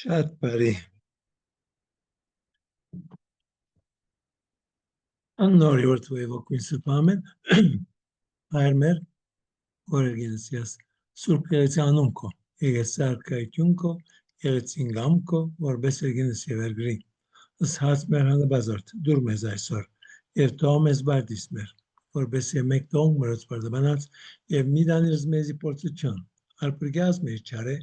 Շատ բարի։ Աննորի որտվի ոգույն սպամեն հայր մեր օրերգենսիաս սուրբ գերեցի անունքո եգեսարկայությունքո երեցինգամքո որբես երգենսի վերգրի ըս հաց մեր հանաբազորդ դուր մեզ այսօր եւ տող մեզ բարդիս մեր որբես մեկ տող մրոց բարդաբանած եւ միդանիրս մեզի պործություն արպրգյազ մեր չարե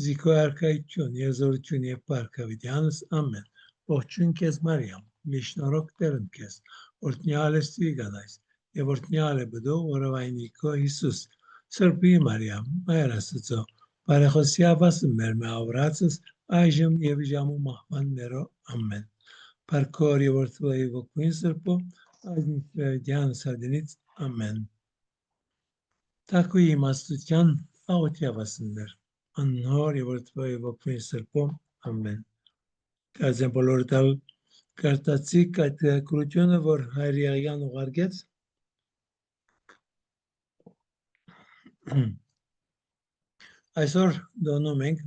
զիքո arkայություն եզորություն եւ պարկավիդյանս ամեն ողջույն քեզ Մարիամ միշնորոք տերն քեզ օրտնյալ ես ծիգանայս եւ օրտնյալ է բդո օրավայնիկո Հիսուս Սրբի Մարիամ մայր Աստծո բարեխոսիավաս մեր մավրացս այժմ եւ ժամու մահվաններո ամեն Պարկոր եւ օրտվայի ոգույն սրբո այժմ դյան սադինից ամեն Տակույի իմաստության աղոթյավասներ աննոր եւ օրտվայի ոգույն սրբո ամեն Կազեմ բոլորտալ Կարտացիկ այդ կրությունը, որ հայրիաղյան ուղարգեց, այսօր դոնում ենք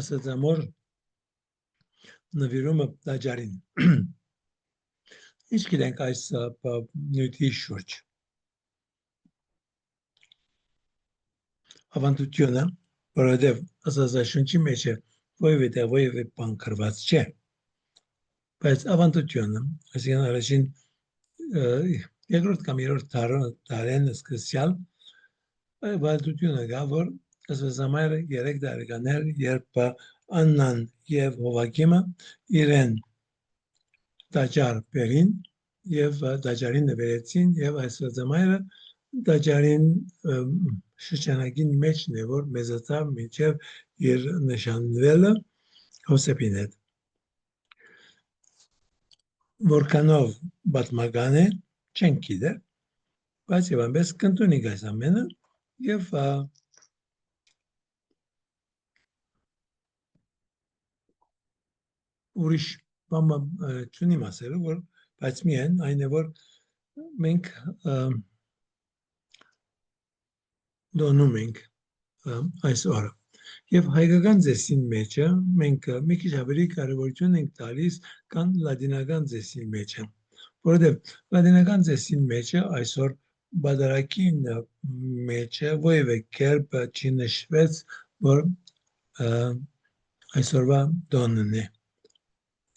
ասածամոր նվիրումը դաջարին։ Ինչ գիտենք այս նյութի շուրջ։ Ավանդությունը, որովհետև ասածաշունչի մեջ է ոյվե բան կրված չէ։ Բայց ավանդությունը, այսինքն առաջին երկրորդ կամ երրորդ դարեն սկսյալ ավանդությունը կա, որ ասվածամայրը 3 տարեկաներ, երբ Աննան եւ Հովակիմը իրեն դաջար բերին եւ դաջարին նվերեցին եւ ասվածամայրը դաջարին շրջանագին մեջն է, որ մեծացավ մինչեւ իր նշանվելը Հոսեփին հետ Որքանով բատմական է, չենք գիտեր, բայց եւ այնպես կընտրունիկ այս ամենը եւ ուրիշ բան չունի մասերը, որ բայց միայն այն է, որ մենք դոնում ենք այս օրը Եվ հայկական ձեսին մեջը մենք մի քիչ ավելի կարևորություն ենք տալիս կան լատինական ձեսին մեջը, որովհետև լատինական ձեսին մեջը այսօր բادرակին մեջը ովևէ կերպ չի նշվեց, որ այսօրվա դոնն է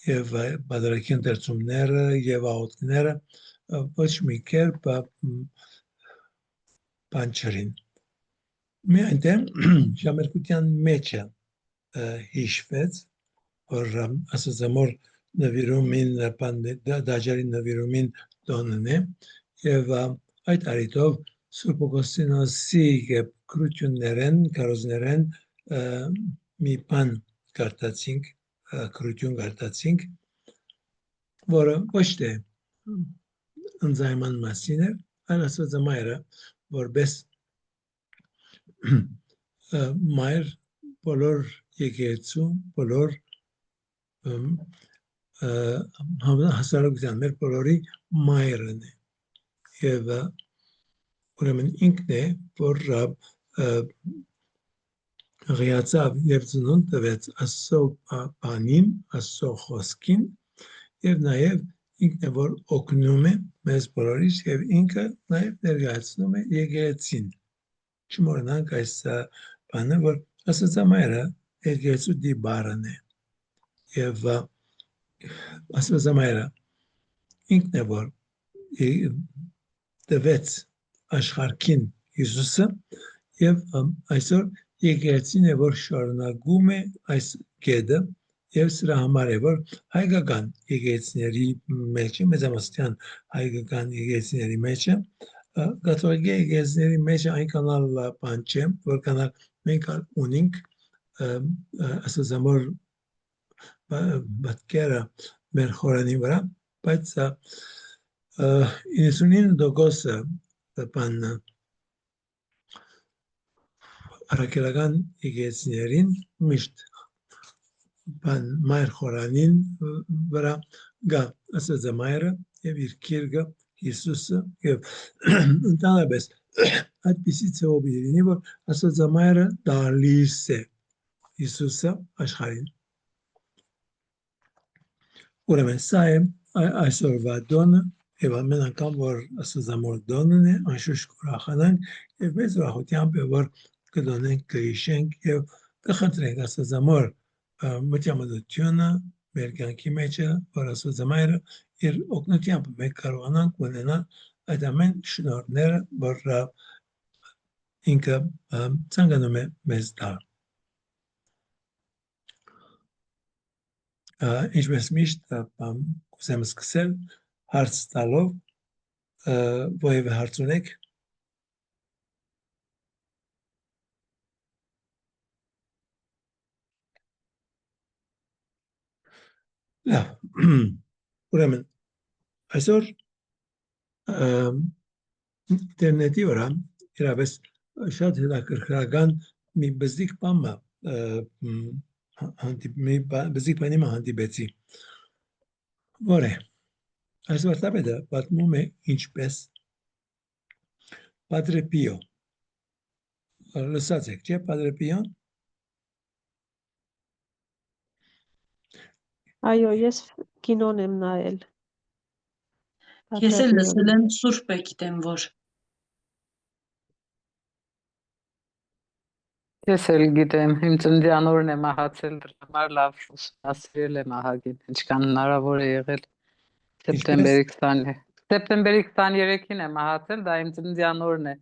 եւ բادرակի ընթերցումները եւ աղոթքները ոչ մի կերպ բան չրին Միայն ժամերկության մեջը հիշվեց, որ ասածամոր նվիրումին, դաջարի նվիրումին տոնն է, և այդ արիտով Սուրբ Օգոստինոսի կրություններեն, կարոզներեն մի բան կարտացինք, կրություն կարտացինք, որը ոչ թե ընձայման մասին է, այլ ասածամայրը, որպես մայր բոլոր եկեղեցու, բոլոր հասարակության մեր բոլորի մայրն է եւ ուրեմն ինքն է որ ղիացավ եւ ծնունդ տվեց Աստծո բանին, Աստծո խոսքին եւ նաեւ ինքն է որ օգնում է մեզ բոլորիս եւ ինքը նաեւ ներկայացնում է եկեղեցին Չմոռանանք այս բանը, որ ասածամայրը եկեղեցու դիբարն է եւ ասածամայրը ինքն է որ տվեց աշխարհքին Հիսուսը եւ այսօր եկեղեցին է որ շարունակում է այս կետը եւ սրա համար է որ հայկական եկեղեցիների մեջ մեծամասնության հայկական եկեղեցիների մեջ Կաթողիկ եկեղեցիների մեջ այնքան բան չէ, որքան մենք ունենք ասածամոր բատկերը մեր խորանի վրա, բայց 99% բան առաքելական եկեղեցիներին միշտ բան մայր խորանին վրա գա ասածամայրը եւ իր քիրգը Հիսուսը եւ ընդհանրապես այդպիսի ծով լինի որ ասածամայրը դալիս է Հիսուսը աշխարհին ուրեմն սա է այսօրվա դոնը եւ ամեն անգամ որ ասոզամոր դոնն է անշուշտ կուրախանանք եւ մեծ ուրախությամբ որ կդոնենք կհիշենք եւ կխնդրենք ասոզամոր մտյամդությունը մեր կյանքի մեջ որ ասոզամայրը իր օգնությամբ մենք կարողանանք ունենալ այդ ամեն շնորհները որ ինքը ցանկանում է մեզ տալ ինչպես միշտ կուզեմ սկսել հարց տալով որևէ հարց ունեք լավ ուրեմն այսօր ինտերնետի վրա իրավես շատ հետաքրքրական մի բզիկ բան մի բզիկ բանի հանդիպեցի որ է այս վարդապետը պատմում է ինչպես Padre Pio լսած եք չէ Padre Pio-ն Այո, ես կինոն եմ նայել։ Ես էլ լսել եմ Սուրբ է գիտեմ որ։ Ես էլ գիտեմ, իմ ծննդյանորն եմ ահացել դրա համար լավ ուսումնասիրել եմ ահագին, ինչքան հնարավոր է եղել սեպտեմբերի 20-ը։ Սեպտեմբերի 23-ին եմ ահացել, դա իմ ծննդյանորն է։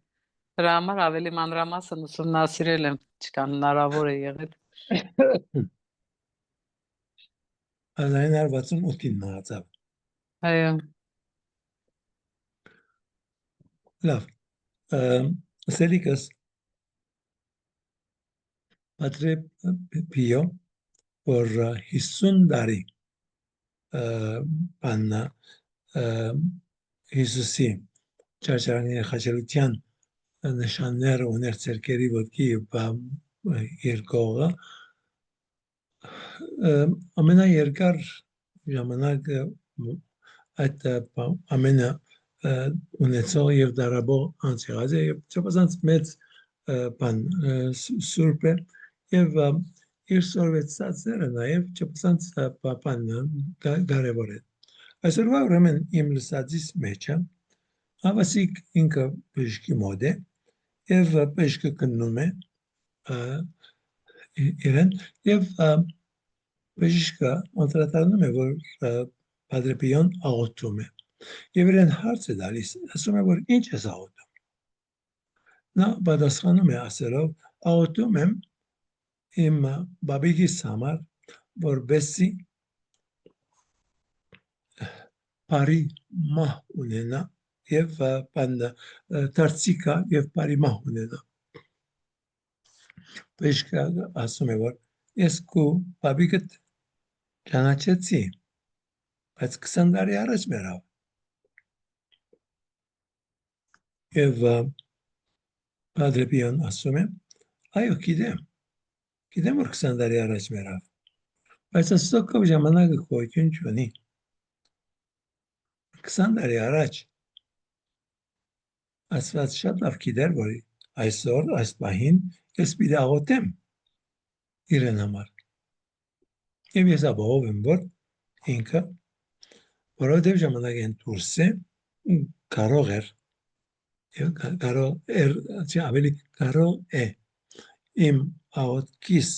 Դրա համար ավելի մանրամասն ուսումնասիրել եմ, ինչքան հնարավոր է եղել։ 1968-ին մահացավ։ Այո։ Լավ, սելիկս Padre Pio որ 50 տարի բաննա Հիսուսի ճարճարանների խաչելության նշանները ուներ ցերկերի ոտքի երկողը ամենաերկար ժամանակ այդ ամենը ունեցող եւ դարաբող անցյալ է եւ չափազանց մեծ բան սուրբ է եւ իր սորվեցածները նաեւ չափազանց բան կարեւոր է այսօրվա ուրեմն իմ լսածից մեջը հավասիկ ինքը բժշկի մոդ է եւ բժշկը կննում է իրեն եւ բժիշկը անդրադառնում է որ Padre Pio-ն աղոթում է եւ իրեն հարց է տալիս ասում է որ ինչ է աղոթում նա պատասխանում է ասելով աղոթում եմ իմ բաբիկիս համար որբեսի բարի մահ ունենա եւ դարձիկա եւ բարի մահ ունենա բժիշկը ասում է որ ես քո բաբիկդ ճանաչեցի բայց 20 տարի առաջ մեռավ եւ Padre Pio-ն ասում է այո գիտեմ որ 20 տարի առաջ մեռավ բայց աստծո ժամանակը գոյություն չունի 20 տարի առաջ Աստված շատ լավ գիտեր որ այսօր այս պահին ես պիտի աղոթեմ իրեն համար եւ ես ապահով եմ որ ինքը որովհետեւ ժամանակին դուրս է կարող էր ավելի կարող է իմ աղոթքիս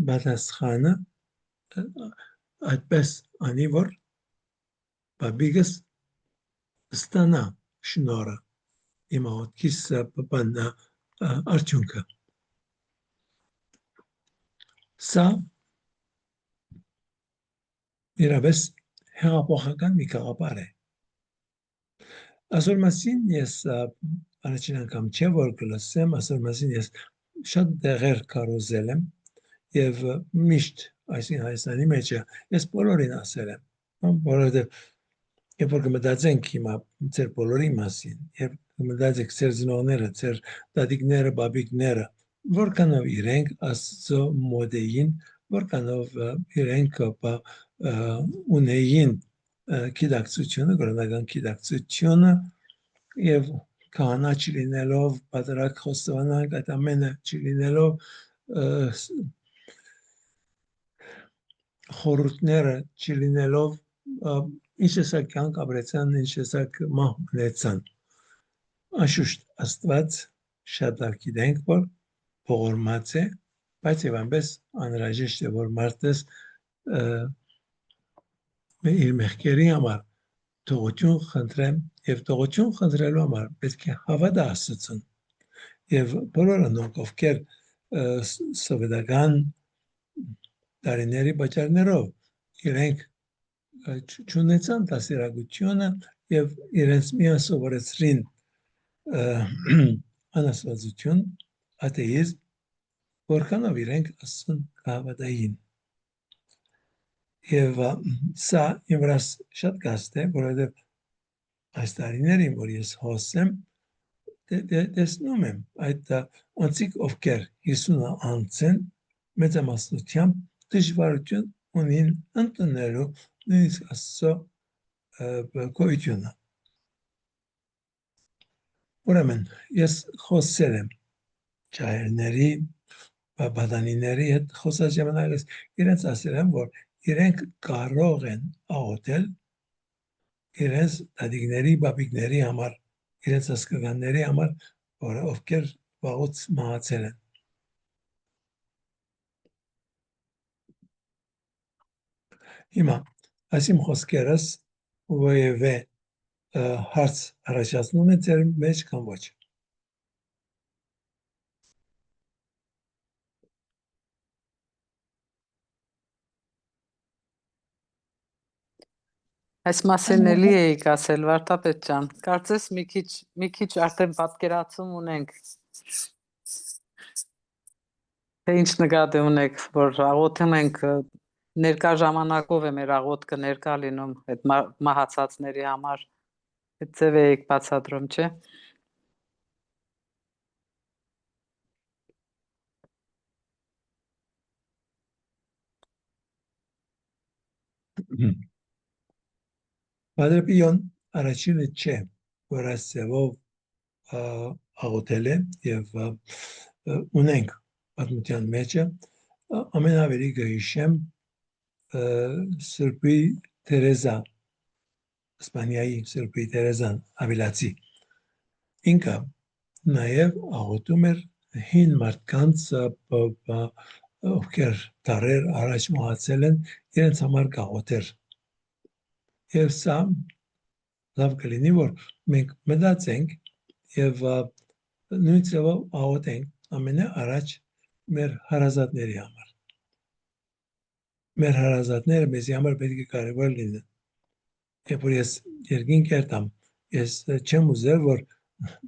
պատասխանը այդպես անի որ բաբիկս ստանա շնորհը իմ աղոթքիս արդյունքը սա իրավես հեղափոխական մի գաղափար է այսօր մասին ես առաջին անգամ չէ որ կլսեմ այսօր մասին ես շատ դեղեր կարոզել եմ եւ միշտ այսին Հայաստանի մեջ ես բոլորին ասել եմ որովհետեւ երբ որ կմտածենք հիմա ձեր բոլորի մասին երբ կմտածեք ձեր ծնողները ձեր դադիկները բաբիկները որքանով իրենք աստծո մոդեին որքանով իրենք ունեին գիտակցությունը կրոնական գիտակցությունը եւ քահանա չլինելով պատրակ խոստովանանք այդ ամենը չլինելով խորհուրդները չլինելով ինչ տեսակ կյանք ապրեցան, ինչ տեսակ մահ ունեցան։ Անշուշտ Աստված շատ լավ գիտենք, որ ողորմած է, բայց եւ այնպես անհրաժեշտ է, որ մարդս իր մեղքերի համար թողություն խնդրեմ եւ թողություն խնդրելու համար պետք է հավատա Աստծուն եւ բոլոր անոնք ովքեր սովետական տարիների բաժարներով իրենք չունեցան դասերակցությունը եւ իրենց միան սովորեցրին անաստվածություն, աթեիզմ, որքանով իրենք Աստծուն կհավատային։ Եվ սա իմ վրա շատ կաստ է, որովհետև այս տարիներին, որ ես հոսեմ, տեսնում եմ այդ անցիկ ովքեր 50 անց են, մեծամասնությամբ դժվարություն ունին ընդունելու նույնիսկ Աստծո գոյությունը։ Ուրեմն, ես խոսել եմ ջահելների, բադանիների հետ խոսած ժամանակս իրենց ասել եմ, որ իրենք կարող են աղոթել իրենց դադիկների, բաբիկների համար, իրենց հասկականների համար, որ ովքեր վաղուց մահացել են։ Հիմա, այս իմ խոսքերս որևէ հարց առաջացնում է ձեր մեջ կամ ոչ։ Այս մասին էլի էիք ասել, Վարդապետ ջան, կարծես մի քիչ արդեն պատկերացում ունենք, թե ինչ նկատի ունեք, որ աղոթում ենք ներկա ժամանակով է մեր աղոթքը ներկա լինում այդ մահացածների համար, այդ ձև էիք բացատրում, չէ՞։ Պատրեպիոն առաջինը չէ, որ այս ձևով աղոթել է և ունենք պատմության մեջը, ամենավերի գհիշեմ Սրբի Թերեզա, Իսպանիայի Սրբի Թերեզան Ավիլացի, ինքը նաև աղոթում էր հին մարդկանց, ովքեր դարեր առաջ մահացել են, իրենց համար կաղոթեր։ Եվ սա լավ կլինի, որ մենք մտածենք և նույն ձևով աղոթենք ամենաառաջ մեր հարազատների համար։ Մեր հարազատները մեզի համար պետք է կարևոր լինեն։ Երբ որ ես երկինք երթամ, ես չեմ ուզել, որ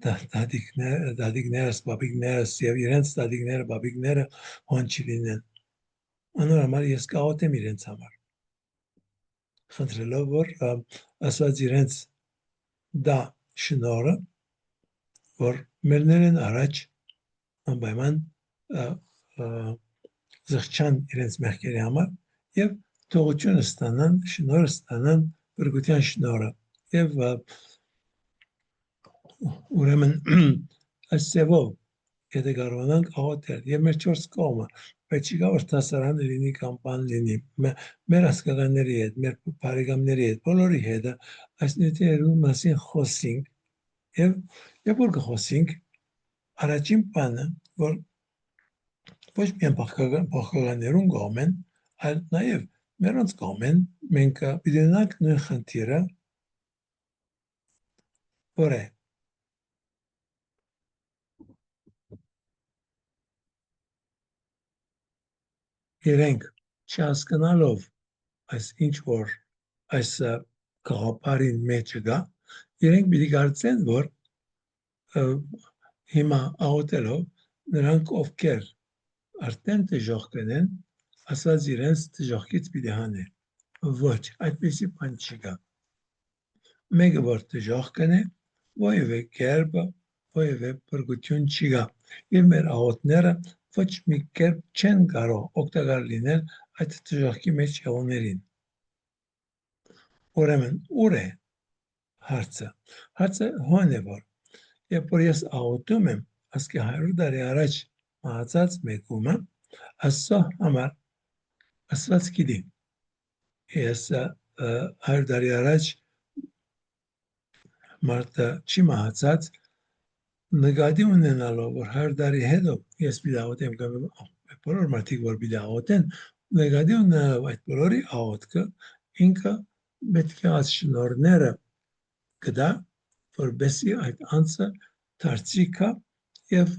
դադիկներս, բաբիկներս և իրենց դադիկները, բաբիկները հոն չլինեն։ Անոր համար ես կաղոթեմ իրենց համար, խնդրելով, որ Աստված իրենց դա շնորհը, որ մերներն առաջ անպայման զղջան իրենց մեղքերի համար և թողություն ստանան, շնորհ ստանան, բրգության շնորհը։ Եվ ուրեմն այս ձևով եթե կարողանանք աղոթել եւ մեր չորս կողմը, բայց չի գա որ դասարան լինի կամ բան լինի, մեր հասկականների հետ, մեր բարեկամների հետ, բոլորի հետ այս նյութերի մասին խոսենք եւ որ կխոսենք, առաջին բանը, որ ոչ միայն բախկականներուն կողմեն, այլ նաեւ մերոնց կողմեն, մենք պիտի ունենանք նույն խնդիրը, որ է իրենք չհասկանալով այս ինչ որ այս գաղափարին մեջ գա, իրենք պիտի կարծեն, որ հիմա աղոթելով նրանք ովքեր արդեն դժոխք կնեն, Աստված իրենց դժոխքից պիտի հանե։ Ոչ, այդպեսի բան չկա։ Մեկը որ դժոխք կնե, որևէ կերպ, որևէ բրգություն չկա։ Եվ մեր աղոթները ոչ մի կերպ չեն կարող օգտակար լինել այդ դժոխքի մեջ եղողներին։ Ուրեմն ուր է հարցը։ Հարցը հոն է որ երբ որ ես աղոթում եմ ասկի 100 տարի առաջ մահացած մեկումը Աստծո համար Աստված գիտի ես 100 տարի առաջ մարդը չի մահացած, նկատի ունենալով, որ 100 տարի հետո ես պիտի աղոթեմ, բոլոր մարդիկ, որ պիտի աղոթեն, նկատի ունենալով այդ բոլորի աղոթքը, ինքը պետք է այս շնորհները կդա, որպեսզի այդ անձը դարձի կա եւ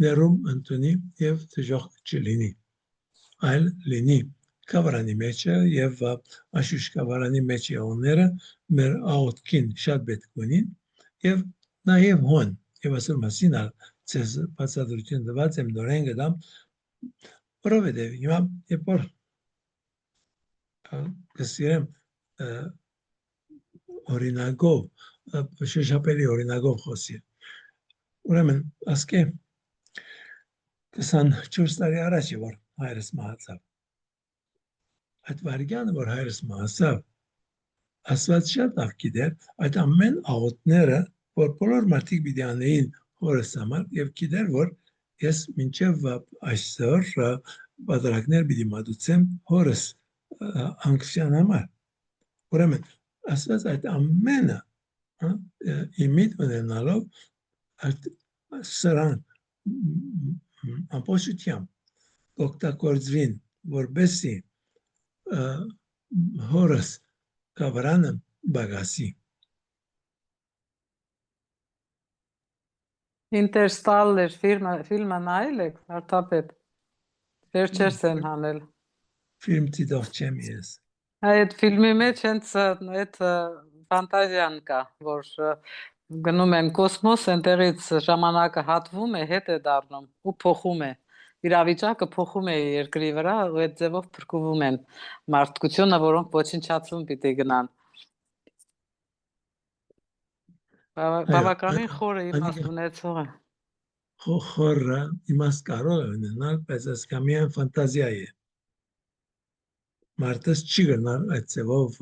ներում ընդունի եւ դժոխք չլինի, այլ լինի կավարանի մեջը եւ աշուշ կավարանի մեջ եղողները մեր աղոթքին շատ պետք ունին եւ նաեւ հոն եւ ասել մասին ցես բացատրություն տված եմ նորեն գտամ որովհետեւ հիմա երբ որ կսիրեմ օրինակով շոշափելի օրինակով խոսի ուրեմն ասկե 24 տարի առաջ որ հայրս մահացավ այդ վարքյանը որ հայրս մահացավ Աստված շատ լավ գիտեր այդ ամեն աղոթները որ բոլոր մարդիկ պիտի անեին հորս համար եւ գիտեր որ ես մինչեւ այսօր բادرակներ պիտի մատուցեմ հորս անկշան համար ուրեմն Աստված այդ ամենը իմիտ ունենալով այդ սրան ամբողջությամբ օգտագործվին որբեսի հորս կավարանը բագասի Interstellar ֆիլմը նայել եք, Արտապետ։ Վերջերս են հանել։ ֆիլմ դիտող չեմ ես Այդ ֆիլմի մեջ հենց այդ ֆանտազիան կա, որ գնում են կոսմոս, այնտեղից ժամանակը հատվում է, հետ է դառնում ու փոխում է։ Իրավիճակը փոխում է երկրի վրա, ու այդ ձևով փրկվում են մարդկությունը, որոնք ոչնչացում պիտի գնան։ Բավականին խորը իմաստ ունեցող է։ խորը իմաստ կարող է ունենալ, բայց այս կամիան ֆանտազիա է մարդս չի գնալ այդ ձևով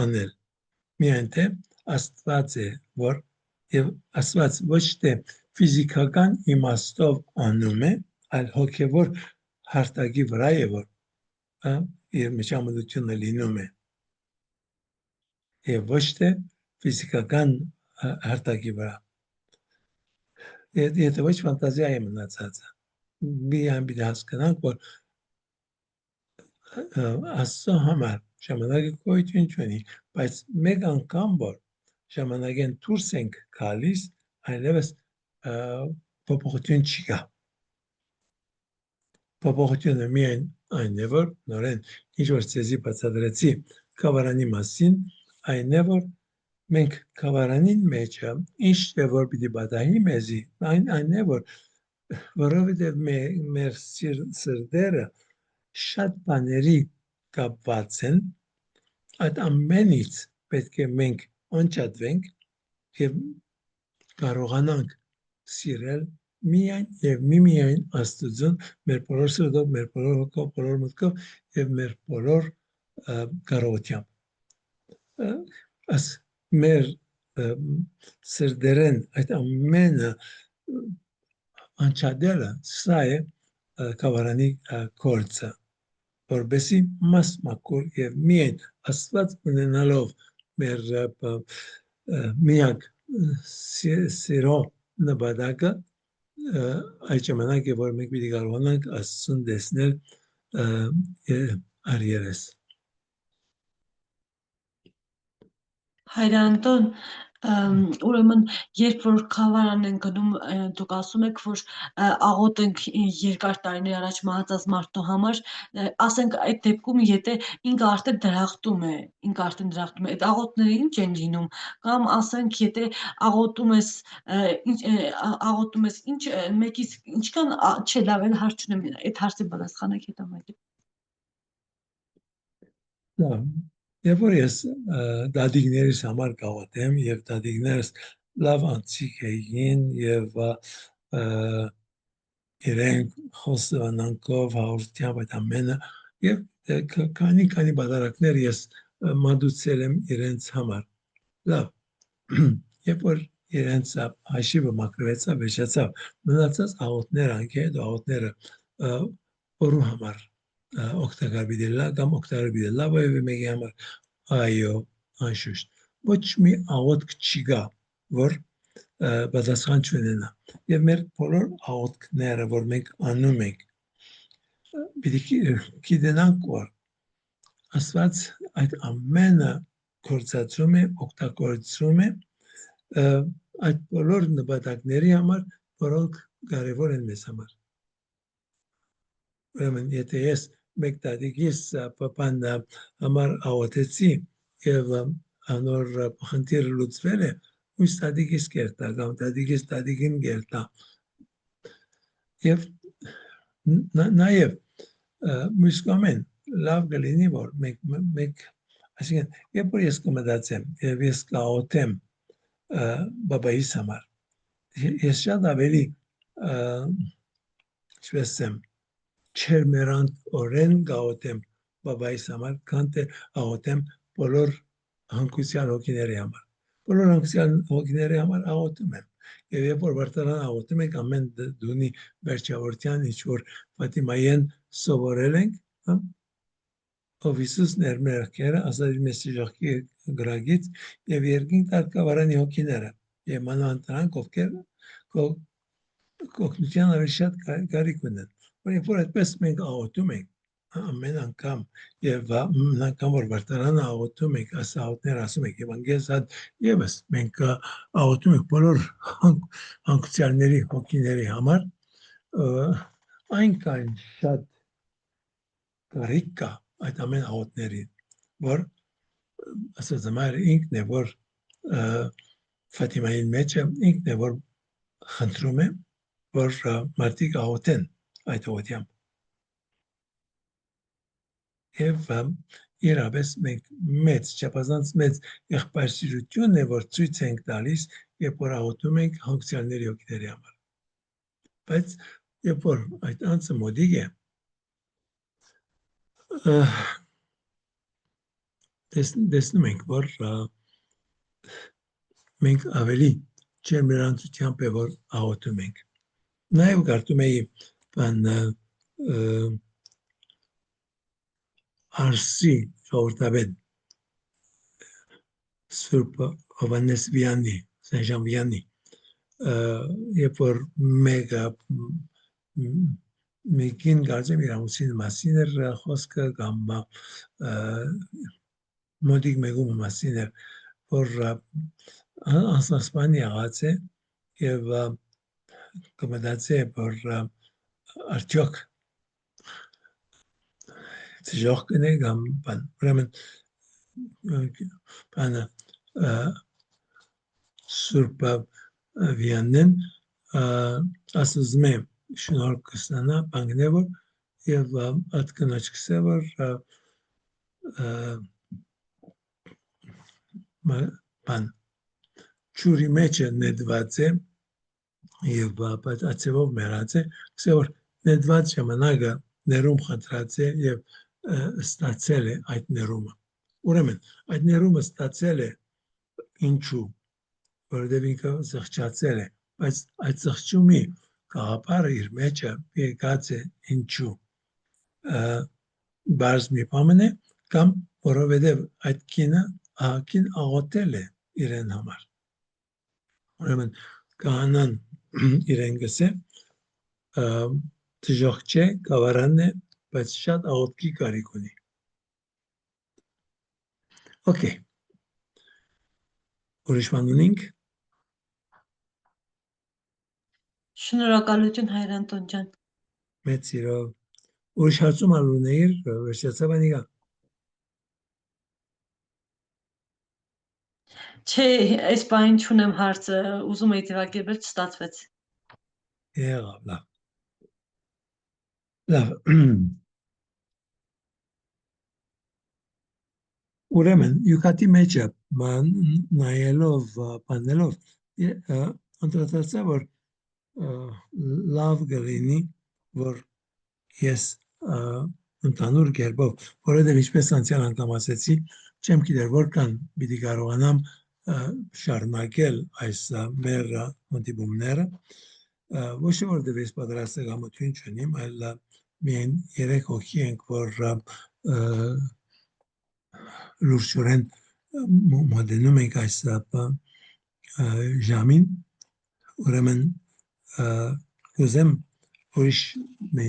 անել միայն թե Աստված է որ եւ Աստված ոչ թե ֆիզիկական իմաստով անում է այլ հոգեվոր հարտակի վրա է որ իր միջամտությունը լինում է եւ ոչ թե ֆիզիկական հարտակի վրա եթե ոչ ֆանտազիա է մնացած միայն պիտի հասկանանք որ Աստծո համար ժամանակը գոյություն չունի, բայց մեկ անգամ որ ժամանակեն դուրս ենք գալիս, այլևս փոփոխություն չի գա։ Փոփոխությունը միայն այն է, որ նորեն ինչ որ ցեզի բացատրեցի կավարանի մասին, այն է, որ մենք կավարանին մեջ ինչ է որ պիտի պատահի մեզի, այն է, որ որովհետև մեր սրտերը շատ բաների կապված են, այդ ամենից պետք է մենք անջատվենք և կարողանանք սիրել միայն և միմիայն Աստծուն մեր բոլոր սրտով, մեր բոլոր հոգով, բոլոր մտքով և մեր բոլոր կարողությամբ։ Մեր սրտերեն այդ ամենը անջատելը սա է կավարանի գործը, որպեսզի մասմակոր և միայն Աստված ունենալով մեր միակ սիրո նպատակը այդ ժամանակ է, որ մենք պիտի կարողանանք Աստծուն տեսնել արյերես։ Հայր Անտոն, ուրեմն երբ որ քավարան են գնում, դուք ասում եք, որ աղոտ ենք երկար տարիներ առաջ մահացած մարդու համար, ասենք այդ դեպքում եթե ինքը արդեն դրախտում է, այդ աղոտները ինչ են լինում, կամ ասենք եթե աղոտում ես ինչ մեկից ինչքան չէ լավ էլ հարց չունեմ, այդ հարցի պատասխանեք հետո մեկ։ Երբ որ ես դադիգներիս համար կաղոթեմ և դադիգներս լավ անձիկ էին և իրենք խոսանանքով հաղորդությամբ այդ ամենը և քանի բադարակներ ես մատուցել եմ իրենց համար։ Լավ, երբ որ իրենց հաշիվը մաքրվեցավ, վերջացավ, մնացած աղոթները, անգետ աղոթները որու համար օգտակար բիդելա կամ օգտակար բիդելա եւ մեկի համար այո անշուշտ ոչ մի աղոթք չի գա որ պատասխան չունենա եւ մեր բոլոր աղոթքները որ մենք անում ենք պիտի գիտենանք որ Աստված այդ ամենը կործածում է օգտագործում է այդ բոլոր նպատակների համար որոնք կարևոր են մեզ համար Ուրեմն եթե ես մեկ տատիկիս պապան համար աղոթեցի եւ անոր խնդիրը լուծվել է ույս տատիկիս կերտա կամ տատիկիս տատիկին կերտա եւ նաեւ մյուս կողմեն լավ կլինի որ մենք այսինքն երբ որ ես կմտածեմ եւ ես կաղոթեմ բաբայիս համար ես շատ ավելի ինչպես եմ չերմերանտ օրեն գաղոթեմ բաբայիս համար քան թե աղոթեմ բոլոր հանգուցյալ հոգիների համար բոլոր հանգուցյալ հոգիների համար աղոթում եմ եւ երբ որ վարտարան աղոթում ենք ամեն դունի վերջավորության ինչ որ Ֆատիմայեն սովորել ենք ով Հիսուս ներմերքերը ասած մեծ ժողքի գրագից եւ երկինք տարկավարանի հոգիները եւ մանավանդ նրանք ովքեր կօգնության ավելի շատ կարիք ունեն Երբ որ այդպես մենք աղոթում ենք ամեն անգամ եւ անգամ որ վարտարանը աղոթում ենք ասաուտներ ասում ենք Եվանգելիա եւս մենք աղոթում ենք բոլոր հանգուցյալների հոգիների համար այնքան շատ կարիք կա այդ ամեն աղոթներին որ ասած մայր ինքն է որ Ֆատիմային մեջ ինքն է որ խնդրում է որ մարդիկ աղոթեն այդ ողությամբ եւ իրապես մենք մեծ չափազանց մեծ եղբայրսիրություն է որ ցույց ենք տալիս երբ որ աղոթում ենք հանգուցյալների հոգիների համար բայց երբ որ այդ անձը մոդիկ է տեսնում ենք որ մենք ավելի ջերմերանցությամբ է որ աղոթում ենք նաեւ կարդում էի բան Արսի ժողովրդավետ Սուրբ Հովհաննես Վիանի Սեն Վիանի երբ որ մեկին կարծեմ իր ամուսինի մասին էր խոսքը կամ մոդիկ մեկում մասին էր որ անսասպան եղած է եւ կմտածի որ արդյոք Ժող կնե կամ բան ուրեմն բանը Սուրբ Վիաննեն ասում է շնորհք կստանա բանկներ որ եւ այդ կնոջ կսե որ բան ճուրի մեջ նետված է եւ բայց ացեվով մեռած է կսե որ նետված ժամանակը ներում խնդրած է եւ ստացել է այդ ներումը ուրեմն այդ ներումը ստացել է ինչու որովհետեւ ինքը զղջացել է բայց այդ զղջումի գաղափարը իր մեջը եկած է ինչու բարձ մի բան է կամ որովհետեւ այդ կինը ահագին աղոթել է իրեն համար ուրեմն կանան իրեն գսե դժոխք չէ գավարանն է բայց շատ աղոթքի կարիք ունի Okay ուրիշ բան ունենք Շնորհակալություն Հայր Անտոն ջան մեծ սիրով ուրիշ հարցում ալուներ վերջացավ անիկա Չէ, այս բանին չունեմ հարցը ուզում էի դիվագերվել չստացվեց եղավ լավ ուրեմն յուքատի մեջը նայելով բանելով անդրադարձա որ լավ կլինի որ ես ընդհանուր կերպով որովհետև ինչպես անցյալ անգամ ասեցի չեմ գիտեր որքան պիտի կարողանամ շարունակել այս մեր հանդիպումները ոչ որովհետև ես պատրաստակամություն չունիմ այլ միայն 3 հոգի ենք, որ լուրջորեն մոտենում ենք այս ժամին, ուրեմն կուզեմ ուրիշ մի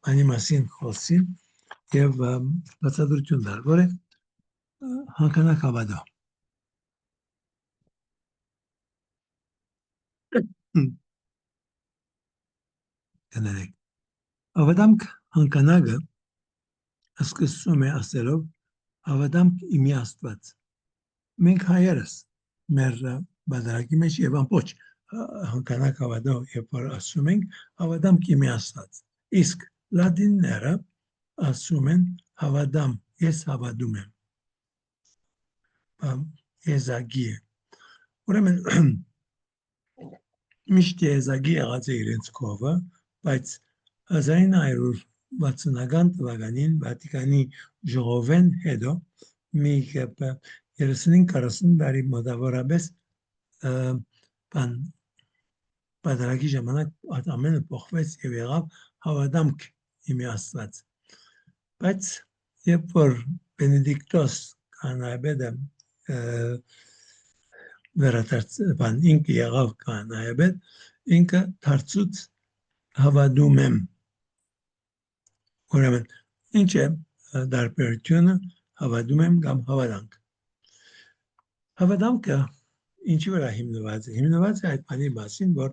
բանի մասին խոսել եւ բացատրություն տալ, որը հանքանակ հավատո։ Կներեք, հավատամք հանքանակը սկսում է ասելով հավատամք իմի Աստված։ Մենք հայերս մեր բادرակի մեջ եւ ամբողջ հանքանակ հավատո, երբ որ ասում ենք հավատամք իմի Աստված։ Իսկ լատինները ասում են հավատամ, ես հավատում եմ։ Եզակի է։ Ուրեմն միշտ եզակի եղած է իրենց կողը, բայց 1960-ական թվականին Վատիկանի ժողովեն հետո մի 35-40 տարի մոտավորապես բادرակի ժամանակ ամենը փոխվեց եւ եղավ հավատամք իմի Աստված։ Բայց երբ որ Բենեդիկտոս կանայբեդը վերադարձ ինքը եղավ կանայբեդ, ինքը դարձուց հավատում եմ։ Ուրեմն ինչ է դարբերությունը հավատում եմ կամ հավատանք։ Հավատամքը ինչի վրա հիմնված է։ Հիմնված է այդ բանի մասին, որ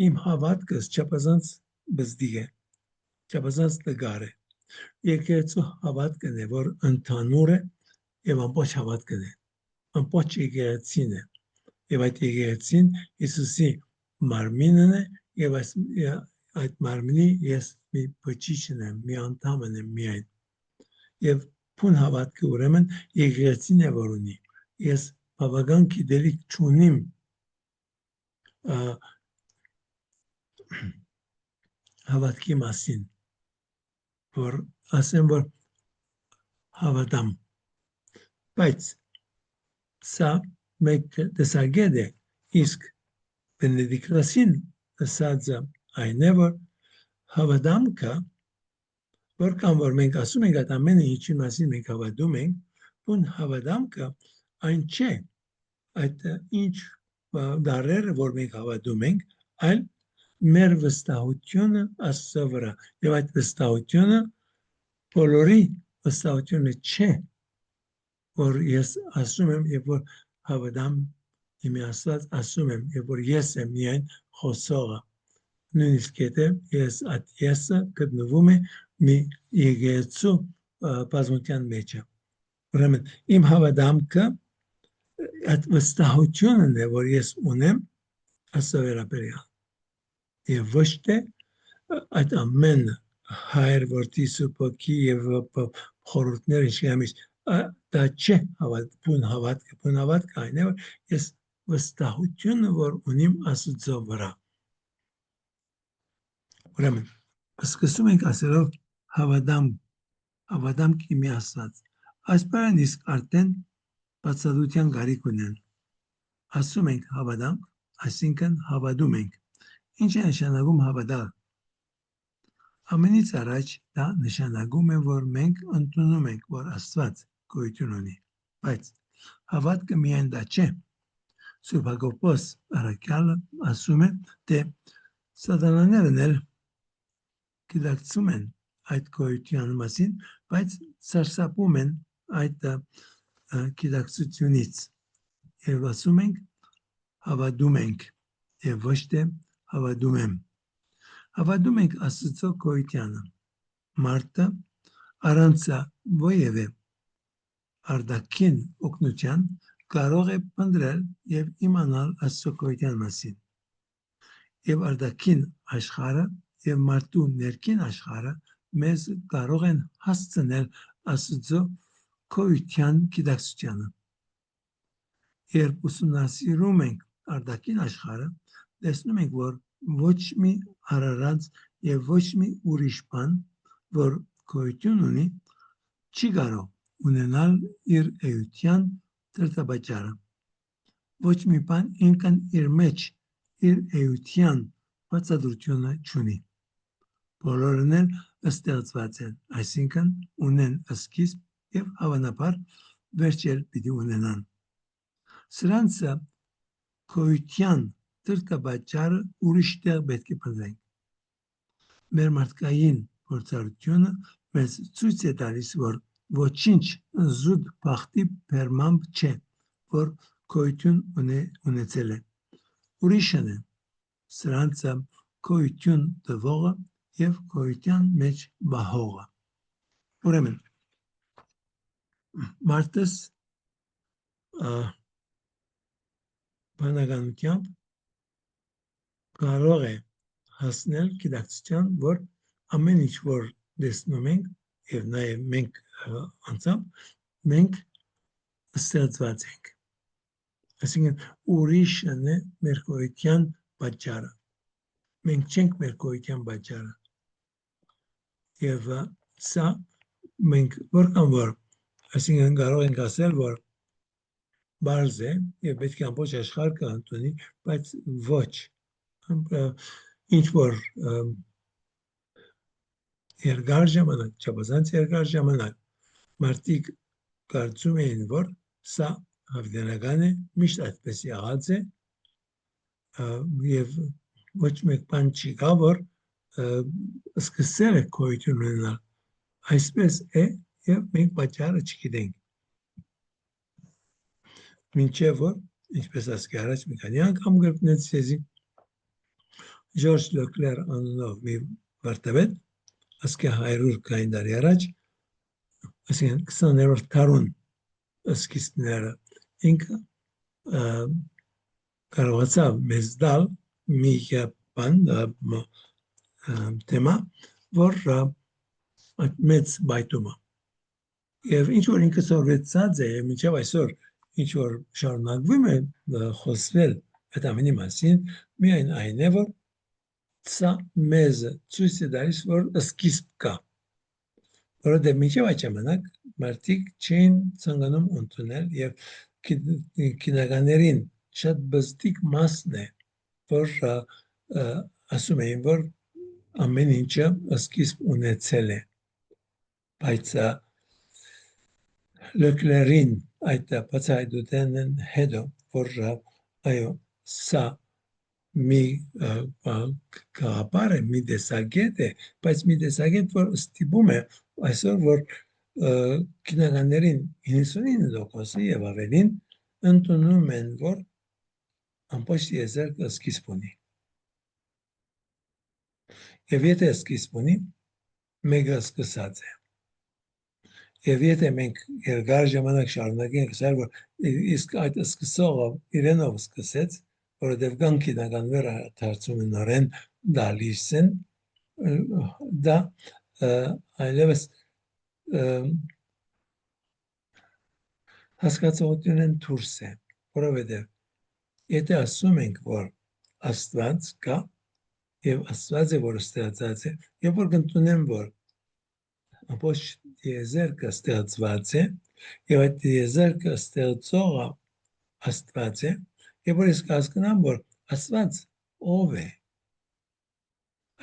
իմ հավատքս չափազանց բզդիգ է, չափազանց տգար է։ Եկեղեցու հավատքն է, որ ընդհանուր է եւ ամբողջ հավատքն է, ամբողջ եկեղեցին է։ Եվ այդ եկեղեցին Հիսուսի մարմինն է եւ այդ մարմնի ես մի բջիջն եմ, մի անդամն եմ միայն։ Եվ փուն հավատքը ուրեմն եկեղեցին է որ ունի։ Ես բավական գիտելիք չունիմ հավատքի մասին, որ ասեմ, որ հավատամ, բայց սա մեկ տեսակետ է, իսկ Բենեդիկտոսին ասածը այն է, որ հավատամքը, որքան որ մենք ասում ենք այդ ամենը ինչի մասին մենք հավատում ենք, բուն հավատամքը այն չէ, այդ ինչ դարերը, որ մենք հավատում ենք, այլ մեր վստահությունը Աստծո վրա։ Եվ այդ վստահությունը բոլորի վստահությունը չէ, որ ես ասում եմ, երբ որ հավատամ իմի Աստված ասում եմ, երբ որ ես եմ միայն խոսողը։ Նույնիսկ եթե այդ եսը գտնվում է մի եկեղեցու բազմության մեջ։ Ուրեմն իմ հավատամքը այդ վստահությունն է, որ ես ունեմ Աստծո վերաբերյալ։ Եվ ոչ թե այդ ամեն հայր որդի սուպոքի եւ խորհուրդներ ինչի դա չէ բուն հավատքը այն է, որ ես վստահությունը, որ ունիմ Աստծո վրա։ Ուրեմն սկսում ենք ասելով հավատամք իմի Աստված։ Այս բանը իսկ արդեն բացատրության կարիք ունեն։ Ասում ենք հավատամք, այսինքն հավատում ենք։ Ինչ է նշանակում հավատալ։ Ամենից առաջ դա նշանակում է, որ մենք ընդունում ենք, որ Աստված գոյություն ունի, բայց հավատքը միայն դա չէ։ Սուրբ Հակոբոս առաքյալը ասում է, թե սատանաներն էլ գիտակցում են այդ գոյության մասին, բայց սարսափում են այդ գիտակցությունից եւ ասում ենք հավատում ենք եւ ոչ թե հավատում եմ։ Հավատում ենք Աստծո գոյությանը։ Մարդը առանց ովևէ արտաքին օգնության կարող է փնտրել եւ իմանալ Աստծո գոյության մասին։ Եվ արտաքին աշխարհը եւ մարդու ներքին աշխարհը մեզ կարող են հասցնել Աստծո գոյության գիտակցությանը։ Երբ ուսումնասիրում ենք արտաքին աշխարհը, տեսնում ենք, որ ոչ մի արարած եւ ոչ մի ուրիշ բան, որ գոյություն ունի, չի կարող ունենալ իր էության դրդապատճառը։ Ոչ մի բան ինքն իր մեջ իր էության բացատրությունը չունի։ Բոլորն էլ ստեղծված են, այսինքն ունեն սկիզբ եւ հավանաբար վերջել պիտի ունենան։ Սրանցը քոյության դրդապատճառը ուրիշ տեղ պետք է բնենք։ Մեր մարդկային փորձառությունը մեզ ցույց է տալիս, որ ոչինչ զուտ բախտի բերմամբ չէ, որ քոյություն ունեցել է։ Ուրիշն է սրանցը քոյություն տվողը եւ քոյության մեջ բահողը։ Ուրեմն մարդս բանականությամբ կարող է հասնել գիտակցության, որ ամեն ինչ որ տեսնում ենք եւ նաեւ մենք անցավ մենք ստեղծված ենք։ Այսինքն ուրիշն է մեր քոյության պատճառը։ Մենք չենք մեր քոյության պատճառը։ Եվ սա մենք որքան որ այսինքն կարող ենք ասել, որ բարձ է եւ պետք է ամբողջ աշխարհը ընդունի, բայց ոչ ինչ որ երկար ժամանակ, չափազանց երկար ժամանակ մարդիկ կարծում էին, որ սա հավիտենական է, միշտ այդպես եղած է եւ ոչ մեկ բան չի կա, որ սկսել է քոյություն ունենալ։ Այսպես է եւ մենք պատճառը չգիտենք։ Մինչև որ, ինչպես ասկի առաջ մի քանի անգամ գրկնեցի, Ժորժ Լոկլեր անունով մի վարդապետ, ասկի 100 տարի առաջ, այսինքն 20-րդ դարուն սկիզբները, ինքը կարողացավ մեզ տալ մի բան, թեմա, որ մեծ բայդումը։ Եվ ինչ որ ինքը սորվեցած է, մինչև այսօր ինչ որ շարունակվում է խոսվել այդ ամենի մասին, միայն այն է, որ սա մեզ ցույց է տալիս, որ սկիզբ կա։ Որովհետև մինչև այդ ժամանակ մարդիկ չէին ցանկանում ընդունել եւ քինականներին շատ բստիկ մասն է, որ ասում էին, որ ամեն ինչը սկիզբ ունեցել է։ Բայց Լոկլերին այդ բացահայտությանն հետո, որ այո, սա մի գաղափար է, մի տեսակետ է, բայց մի տեսակետ, որ ստիպում է այսօր, որ քինականներին 99% եւ ավելին ընդունում են, որ ամբողջ եզերքը սկիզբ ունի։ Եվ եթե սկիզբ ունի, մեկը սկսած է։ Եվ եթե մենք երկար ժամանակ շարունակենք ասել, որ իսկ այդ սկսողը իրենով սկսեց, որովհետև կան քինականները դարձում են նորեն դալիս են, դա այլևս հասկացողությունն դուրս է, որովհետև եթե ասում ենք, որ Աստված կա, եւ Աստված է, որ ստեղծած է, եւ որ կընդունեմ, որ ամբողջ եզերքը ստեղծված է, եւ այդ եզերքը ստեղծողը Աստված է, եւ որ ես կհասկանամ, որ Աստված ով է,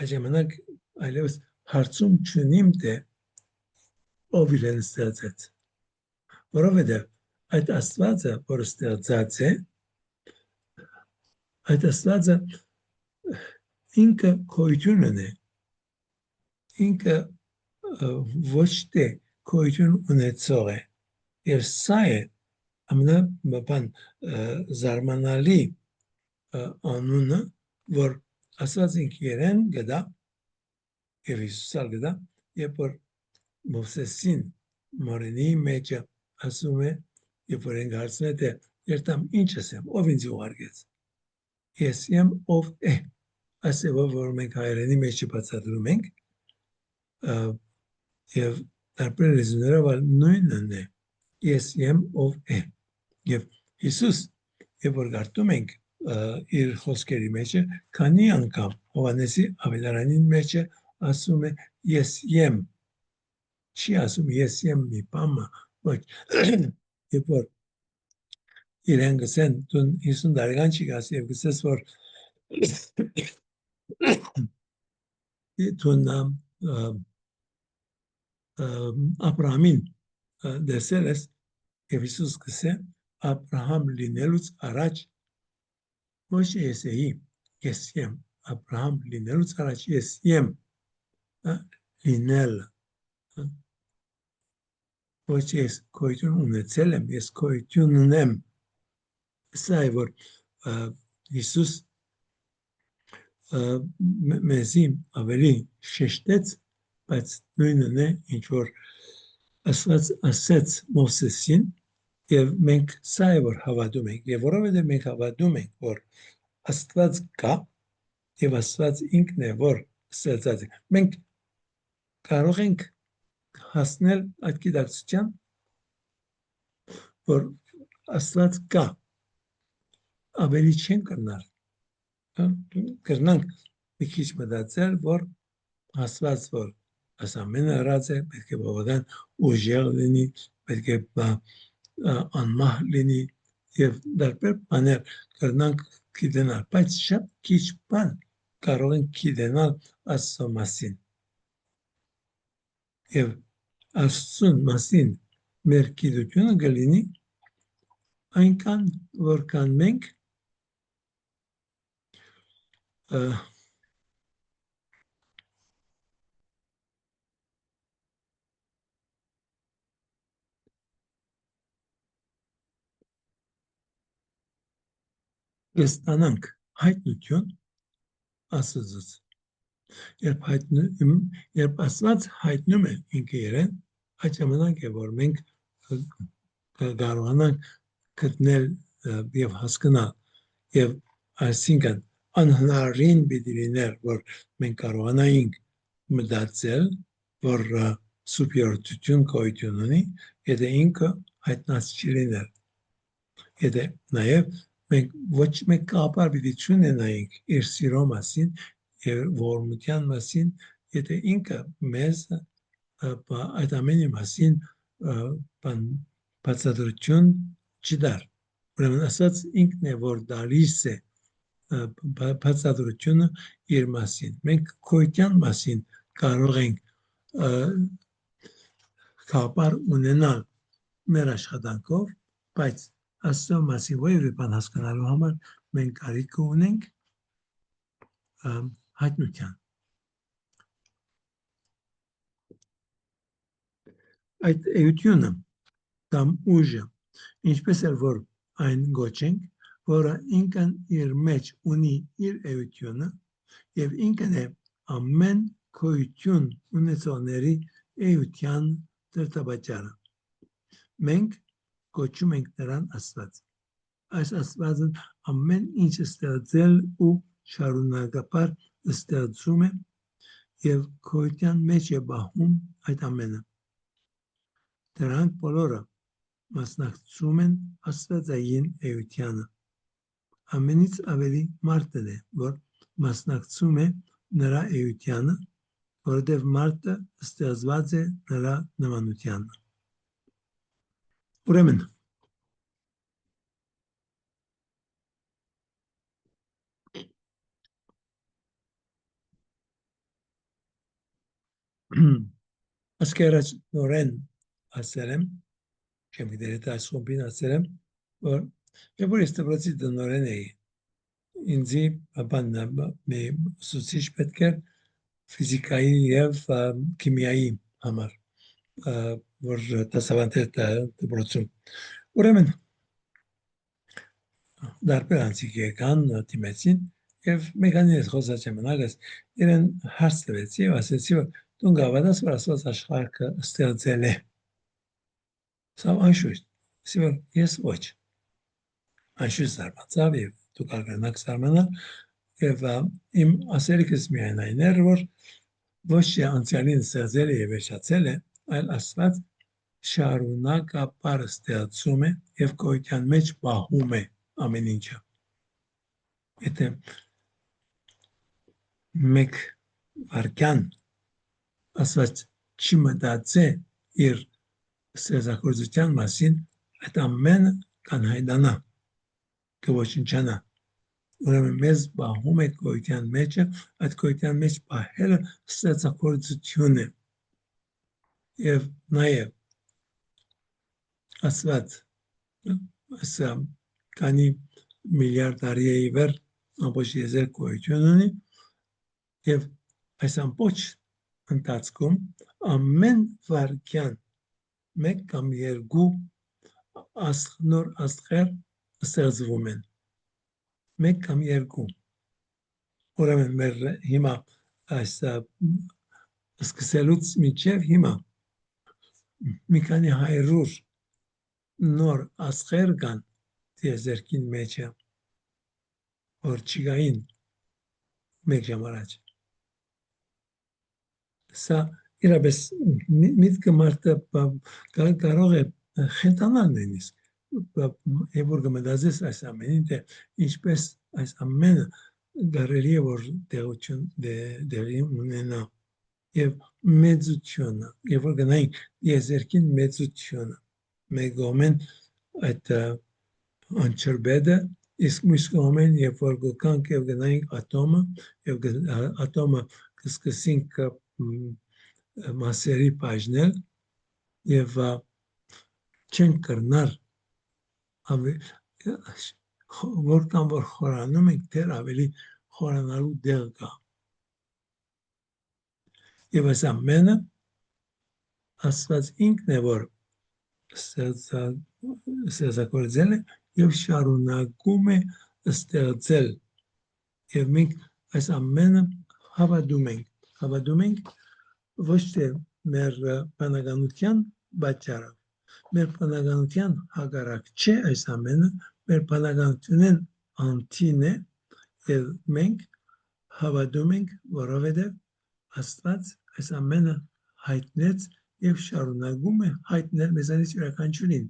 այդ ժամանակ այլևս հարցում չունիմ, թե ով իրեն ստեղծեց, որովհետև այդ Աստվածը, որ ստեղծած է, այդ Աստվածը ինքը քոյություն ունի, ինքը ոչ թե քոյություն ունեցող է, եւ սա է ամենաբան զարմանալի անունը, որ Աստված ինքը իրեն գտա եւ Հիսուսալ գտա, երբ որ Մովսեսին մորենի մեջը ասում է, երբ որ են հարցնում է, թե երտամ ինչ ասեմ, ով ինձ ուղարկեց, ես եմ ով է, ասեւը, որ մենք հայերենի մեջ բացատրում ենք, եւ տարբեր լեզուներով նույնն է, ես եմ ով է, եւ Հիսուս, երբ որ կարդում ենք իր խոսքերի մեջը, քանի անգամ Հովհաննեսի ավետարանին մեջը ասում է ես եմ, չի ասում ես եմ մի բամը, ոչ, երբ որ իրեն գսեն, դու 50 տարեկան չի գաս եւ գսես, որ դու Աբրահամին դեսել ես եւ Հիսուս կսե Աբրահամ լինելուց առաջ ոչ ես էի ես եմ Աբրահամ լինելուց առաջ ես եմ լինել ոչ ես գոյություն ունեցել եմ ես գոյություն ունեմ սա է որ Հիսուս մեզի ավելի շեշտեց բայց նույնն է ինչ որ Աստված ասեց Մովսեսին եւ մենք սա է որ հավատում ենք եւ որովհետեւ մենք հավատում ենք որ Աստված կա եւ Աստված ինքն է որ ստեղծած է մենք կարող ենք հասնել այդ գիտակցության որ Աստված կա ավելի չեն կրնալ կրնանք մի քիչ մտածել որ Աստված որ այս ամենը հրած է պետք է բավական ուժեղ լինի պետք է անմահ լինի եւ դարբեր բաներ կրնանք գիտենալ բայց շատ քիչ բան կարող ենք գիտենալ Աստծո մասին եւ Աստծո մասին մեր գիտությունը կլինի այնքան որքան մենք ստանանք հայտնություն Աստծուց երբ Աստված հայտնում է ինքը իրեն այդ ժամանակ է որ մենք կարողանանք գտնել եւ հասկանալ եւ այսինքն անհնարին պիտի լիներ որ մենք կարողանայինք մտածել որ սուպերություն գոյություն ունի եթե ինքը հայտնած չի լիներ եթե նաեւ մենք ոչ մեկ կապար պիտի չունենայինք իր սիրո մասին եւ ողորմության մասին եթե ինքը մեզ այդ ամենի մասին բացատրություն չդար ուրեմն ասած ինքն է որ դալիս է բացատրությունը իր մասին մենք գոյության մասին կարող ենք կապար ունենալ մեր աշխատանքով բայց Աստծո մասին որևէ բան հասկանալու համար մենք կարիք ունենք հայտնության այդ էությունը կամ ուժը ինչպես էլ որ այն գոչենք որը ինքն իր մեջ ունի իր էությունը եւ ինքն է ամեն գոյություն ունեցողների էության դրդապատճառը մենք կոչում ենք նրան Աստված այս Աստվածն ամեն ինչ ստեղծել ու շարունակապար ստեղծում է եւ գոյության մեջ է բահում այդ ամենը դրանք բոլորը մասնակցում են Աստվածային էությանը ամենից ավելի մարդն է որ մասնակցում է նրա էությանը որովհետեւ մարդը ստեղծված է նրա նմանությամբ ուրեմն ասկերած նորեն ասել եմ չեմ գիտեր եթե այս խումբին ասել եմ որ եւ որ ես դպրոցի տնօրեն էի ինձի մի ուսուցիչ պետք է ֆիզիկայի եւ քիմիայի համար որ դասավանդեր դպրոցում ուրեմն դարբեր անցիկ եկան դիմեցին եւ մեքանիզմ խոսած ժամանակս իրեն հարց տվեցի եւ ասեցի որ դու գավադաս որ ասված աշխարհը ստեղծել է սա անշուշտ սա ես ոչ անշուշտ զարմացավ եւ դու կարողանաք զարմանալ եւ իմ ասելիքս միայն այն էր որ ոչ թե անցյալին ստեղծել է եւ վերջացել է այլ Աստված շարունակապար ստեղծում է եւ գոյության մեջ բահում է ամեն ինչը եթե մեկ վարքյան Աստված չմտածե իր ստեղծագործության մասին այդ ամենը կանհայտանա կոչնչանա ուրեմն մեզ բահում է գոյության մեջը այդ գոյության մեջ բահելը ստեղծագործություն է Եվ նաև Աստված ասա քանի միլիարդ տարի է ի վեր ամբողջ եզեր գոյություն ունի եւ այս ամբողջ ընթացքում ամեն վարքյան մեկ կամ երկու նոր աստղեր ստեղծվում են մեկ կամ երկու ուրեմն մեր հիմա այս սկսելուց մինչև հիմա մի քանի հայրուր նոր աստղեր կան եզերքին մեջը որ չկային մեկ ժամ առաջ սա իրապես միտքը մարդը կարող է խենթանալ նույնիսկ եւ որ կմտածես այս ամենին թե ինչպես այս ամենը կարելի է որ տեղի ունենա եւ մեծությունը եւ որ գնային եզերքին մեծությունը մեկ կողմեն այդ անչրբեդը իսկ մյուս կողմեն երբ որ գոկանք եւ գնային ատոմը եւ ատոմը կսկսենք մասերի բաժնել եւ չեն կրնար որքան որ խորանում ենք դեռ ավելի խորանալու դեղ կա եւ այս ամենը Աստված ինքն է որ ստեղծագործել է եւ շարունակում է ստեղծել եւ մենք այս ամենը հավատում ենք ոչ թե մեր բանականության պատճառով մեր բանականության հակառակ չէ այս ամենը մեր բանականությունն անտին է եւ մենք հավատում ենք որովհետեւ Աստված այս ամենը հայտնեց եւ շարունակում է հայտնել մեզանից յուրաքանչյուրին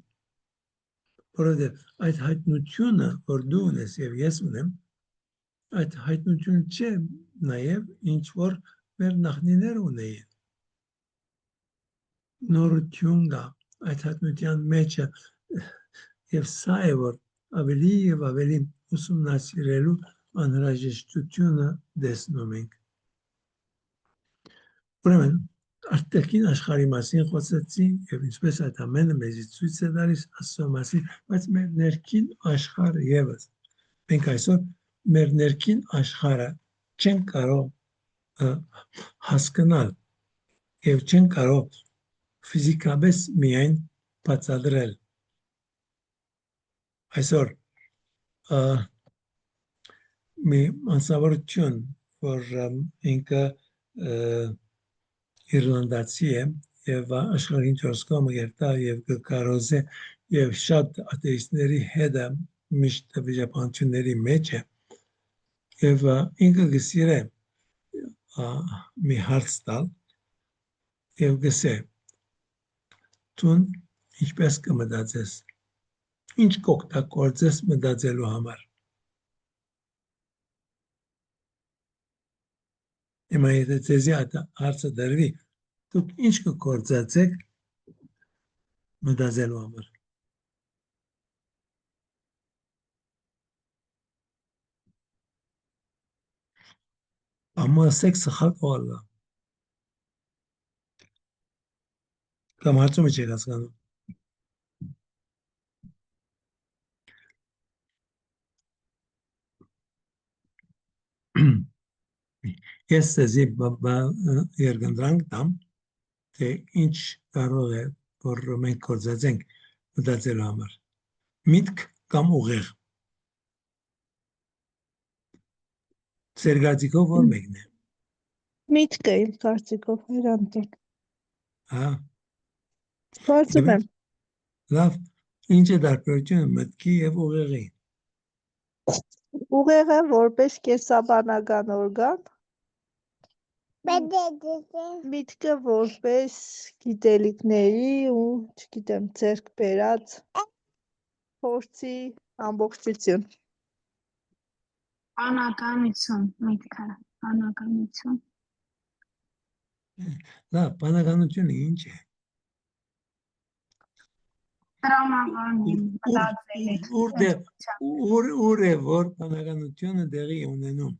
որովհետեւ այդ հայտնությունը որ դու ունես եւ ես ունեմ այդ հայտնություն չէ նաեւ ինչ որ մեր նախնիներ ունեին նորություն կա այդ հայտնության մեջը եւ սա է որ ավելի եւ ավելի ուսումնասիրելու անհրաժեշտությունը տեսնում ենք ուրեմն արտաքին աշխարհի մասին խոսեցի եւ ինչպես այդ ամենը մեզ ցույց է տալիս Աստծո մասին բայց մեր ներքին աշխարհը եւս մենք այսօր մեր ներքին աշխարհը չեն կարող հասկանալ եւ չեն կարող ֆիզիկապես միայն բացատրել այսօր մի անսավարություն որ ինքը Իռլանդացի է եւ աշխարհին 4 կողմը երթա եւ կկարոզե եւ շատ աթեիստների հետ միշտ վիճապանությունների մեջ է եւ ինքը գսիրե մի հարց տալ եւ գսե տուն ինչպես կմտածես ինչ կօգտագործես մտածելու համար Հիմա եթե ձեզի այդ հարցը դրվի, դուք ինչ կգործածեք մտածելու համար։ Amma ասեք սխալ կողալա։ Կամ հարցումը չեք հասկանում։ Ես ձեզի երկնդրանք տամ, թե ինչ կարող է, որ մենք գործածենք մտածելու համար։ Միտք կամ ուղեղ։ Ձեր կարծիքով որ մեկն է։ Միտքը իմ կարծիքով Հայրանտոն։ Հա։ Կարծում եմ։ Լավ, ինչ է տարբերությունը մտքի եւ ուղեղի։ Ուղեղը որպես կենսաբանական օրգան, միտքը որպես գիտելիքների ու, չգիտեմ, ձեռք բերած փորձի ամբողջություն։ Բանականություն, միտքը, բանականություն։ Լավ, բանականությունը ինչ է։ Ուր է որ բանականությունը դեղի ունենում։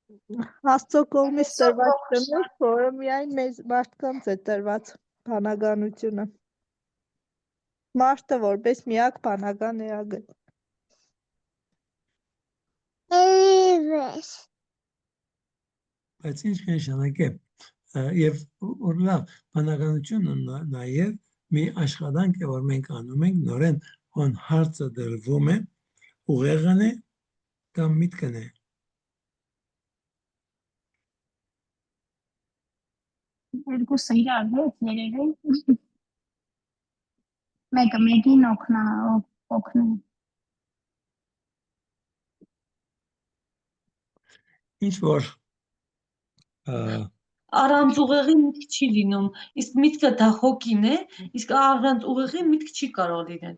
Աստծո կողմից տրված տներ, որը միայն մեզ մարդկանց է տրված բանականությունը։ Մարդը որպես միակ բանական էագը։ Բայց ինչ կնշանակե եւ որ լավ բանականությունը նաեւ մի աշխատանք է որ մենք անում ենք նորեն ոնց հարցը դրվում է ուղեղն է կամ միտքն է Երկուսը իրար հետ երևի։ Մեկը մեկին օգնում։ ինչ որ Առանց ուղեղի միտք չի լինում, իսկ միտքը դա հոգին է, իսկ առանց ուղեղի միտք չի կարող լինել։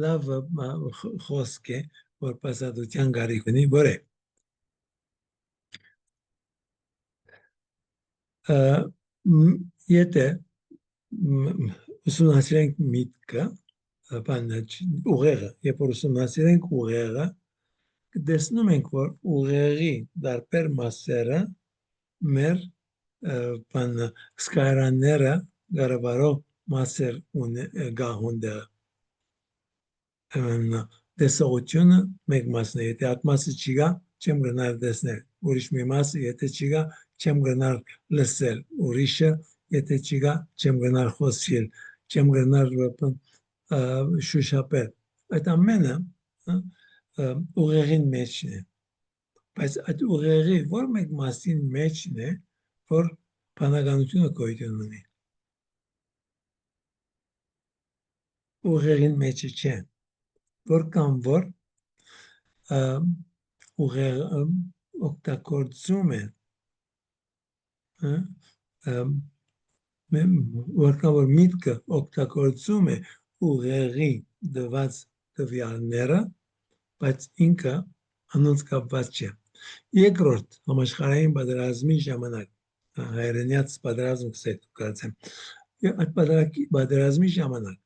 լավ խոսք է որ բացատրության կարիք ունի որ է եթե ուսումնասիրենք միտքը ուղեղը երբ որ ուսումնասիրենք ուղեղը տեսնում ենք որ ուղեղի տարբեր մասերը մեր սկայրանները գարավարող մասեր գահունդը տեսողությունը մեկ մասն է եթե այդ մասը չի գա չեմ գնալ տեսնել ուրիշ մի մասը եթե չի գա չեմ գնալ լսել ուրիշը եթե չի գա չեմ գնալ խոսել չեմ գնալ շուշապել այդ ամենը ուղեղին մեջն է բայց այդ ուղեղի որ մեկ մասին մեջն է որ բանականությունը գոյություն ունի ուղեղին մեջը չէ որ կամ որ ուղեղը օգտագործում է որ կամ որ միտքը օգտագործում է ուղեղի դված տվյալները բայց ինքը անոնց կապված չէ երկրորդ համաշխարհային պատերազմի ժամանակ հայերենյաց պատերազմ կսեք այդ պատերազմի ժամանակ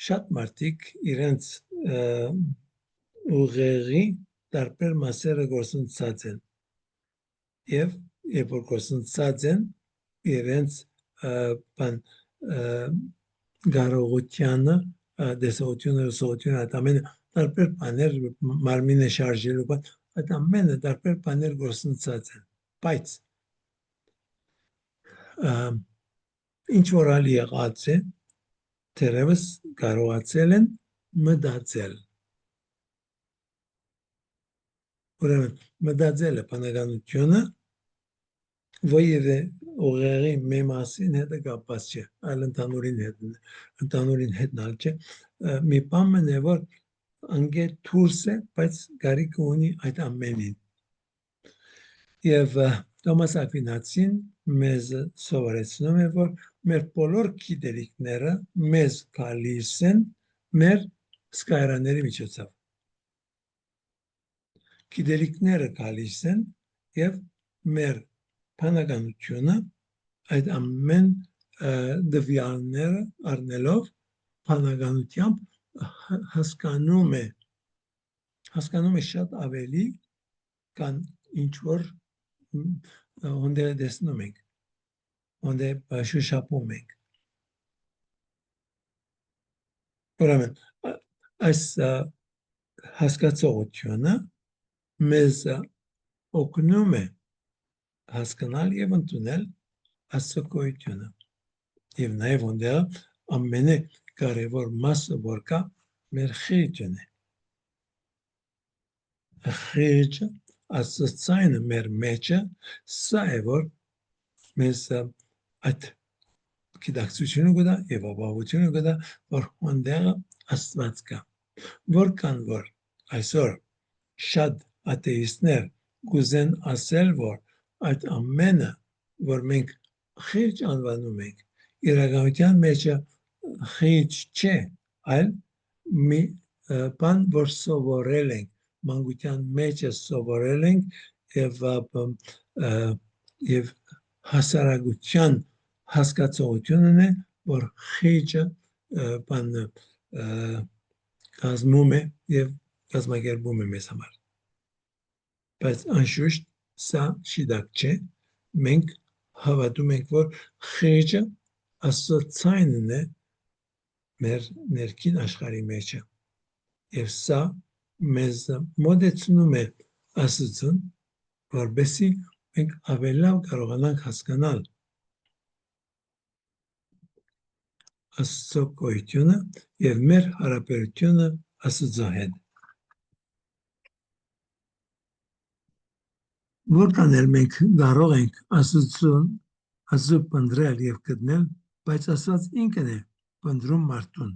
շատ մարդիկ իրենց ուղեղի տարբեր մասերը գործընծած են եւ երբ որ գործընծած են իրենց կարողությանը դեսողությունը լսողությունը այդ ամենը տարբեր բաներ մարմինը շարժելու այդ ամենը տարբեր բաներ գործընծած են բայց ինչ որ ալի եղած է թերևս կարողացել են մտածել ուրեմն մտածելը բանականությունը որևէ ուղեղի մի մասին հետ կապված չէ այլ ընդհանուրին հետնալ չէ մի բան է որ անգե դուրս է բայց կարիք ունի այդ ամենին եւ Թոմաս Ակվինացին մեզ սովորեցնում է որ մեր բոլոր գիտելիքները մեզ գալիս են մեր սկայրանների միջոցով գիտելիքները գալիս են եւ մեր բանականությունը այդ ամեն դվյալները առնելով բանականությամբ հասկանում է շատ ավելի կան ինչ որ հոնդերը տեսնում ենք հոնդե շուշապում ենք ուրեմն այս հասկացողությունը մեզ օգնում է հասկանալ եւ ընդունել Աստծո գոյությունը եւ նաեւ հոնդերը ամենակարևոր մասը որ կա մեր խիղճն է խիղճը Աստծո մեր մեջը սա է որ մեզ այդ գիտակցությունը կտա եւ ապահովությունը կտա որ հոնդերը Աստված կա որքան որ այսօր շատ աթեիստներ կուզեն ասել որ այդ ամենը որ մենք խիղճ անվանում ենք իրականության մեջը խիղճ չէ այլ մի բան որ սովորել ենք մանկության մեջ սովորել ենք եւ հասարակության հասկացողությունն է որ խիղճը բանը կազմում է եւ կազմակերպում է մեզ համար։ Բայց անշուշտ սա շիդակ չէ, մենք հավատում ենք, որ խեղճը Աստծո ցայնն է մեր ներքին աշխարհի մեջը։ Եվ սա մեզ մոտեցնում է Աստծուն, որբեսի մենք ավելի լավ կարողանանք հասկանալ Աստծո գոյությունը եւ մեր հարաբերությունը Աստծո հետ։ Որքան էլ մենք կարող ենք Աստծո պնդրել եւ գտնել, բայց Աստված ինքն է պնդրում մարդուն,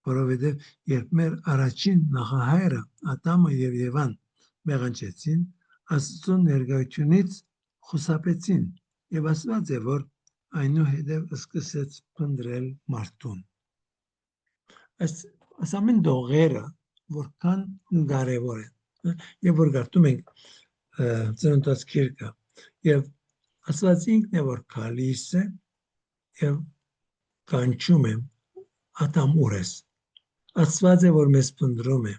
որովհետեւ երբ մեր առաջին նախահայրը Ադամը եւ Եվան մեղանչեցին, Աստծո ներկայությունից խուսափեցին եւ Աստված է, որ այնուհետև սկսեց պնդրել մարդուն։ Այս ամեն դողերը որքան կարևոր են, եւ որ գարտում ենք ծննդոց գիրքը, եւ Աստված ինքն է որ գալիս է եւ կանչում է Ադամ ուրես։ Աստված է որ մեզ պնդրում է,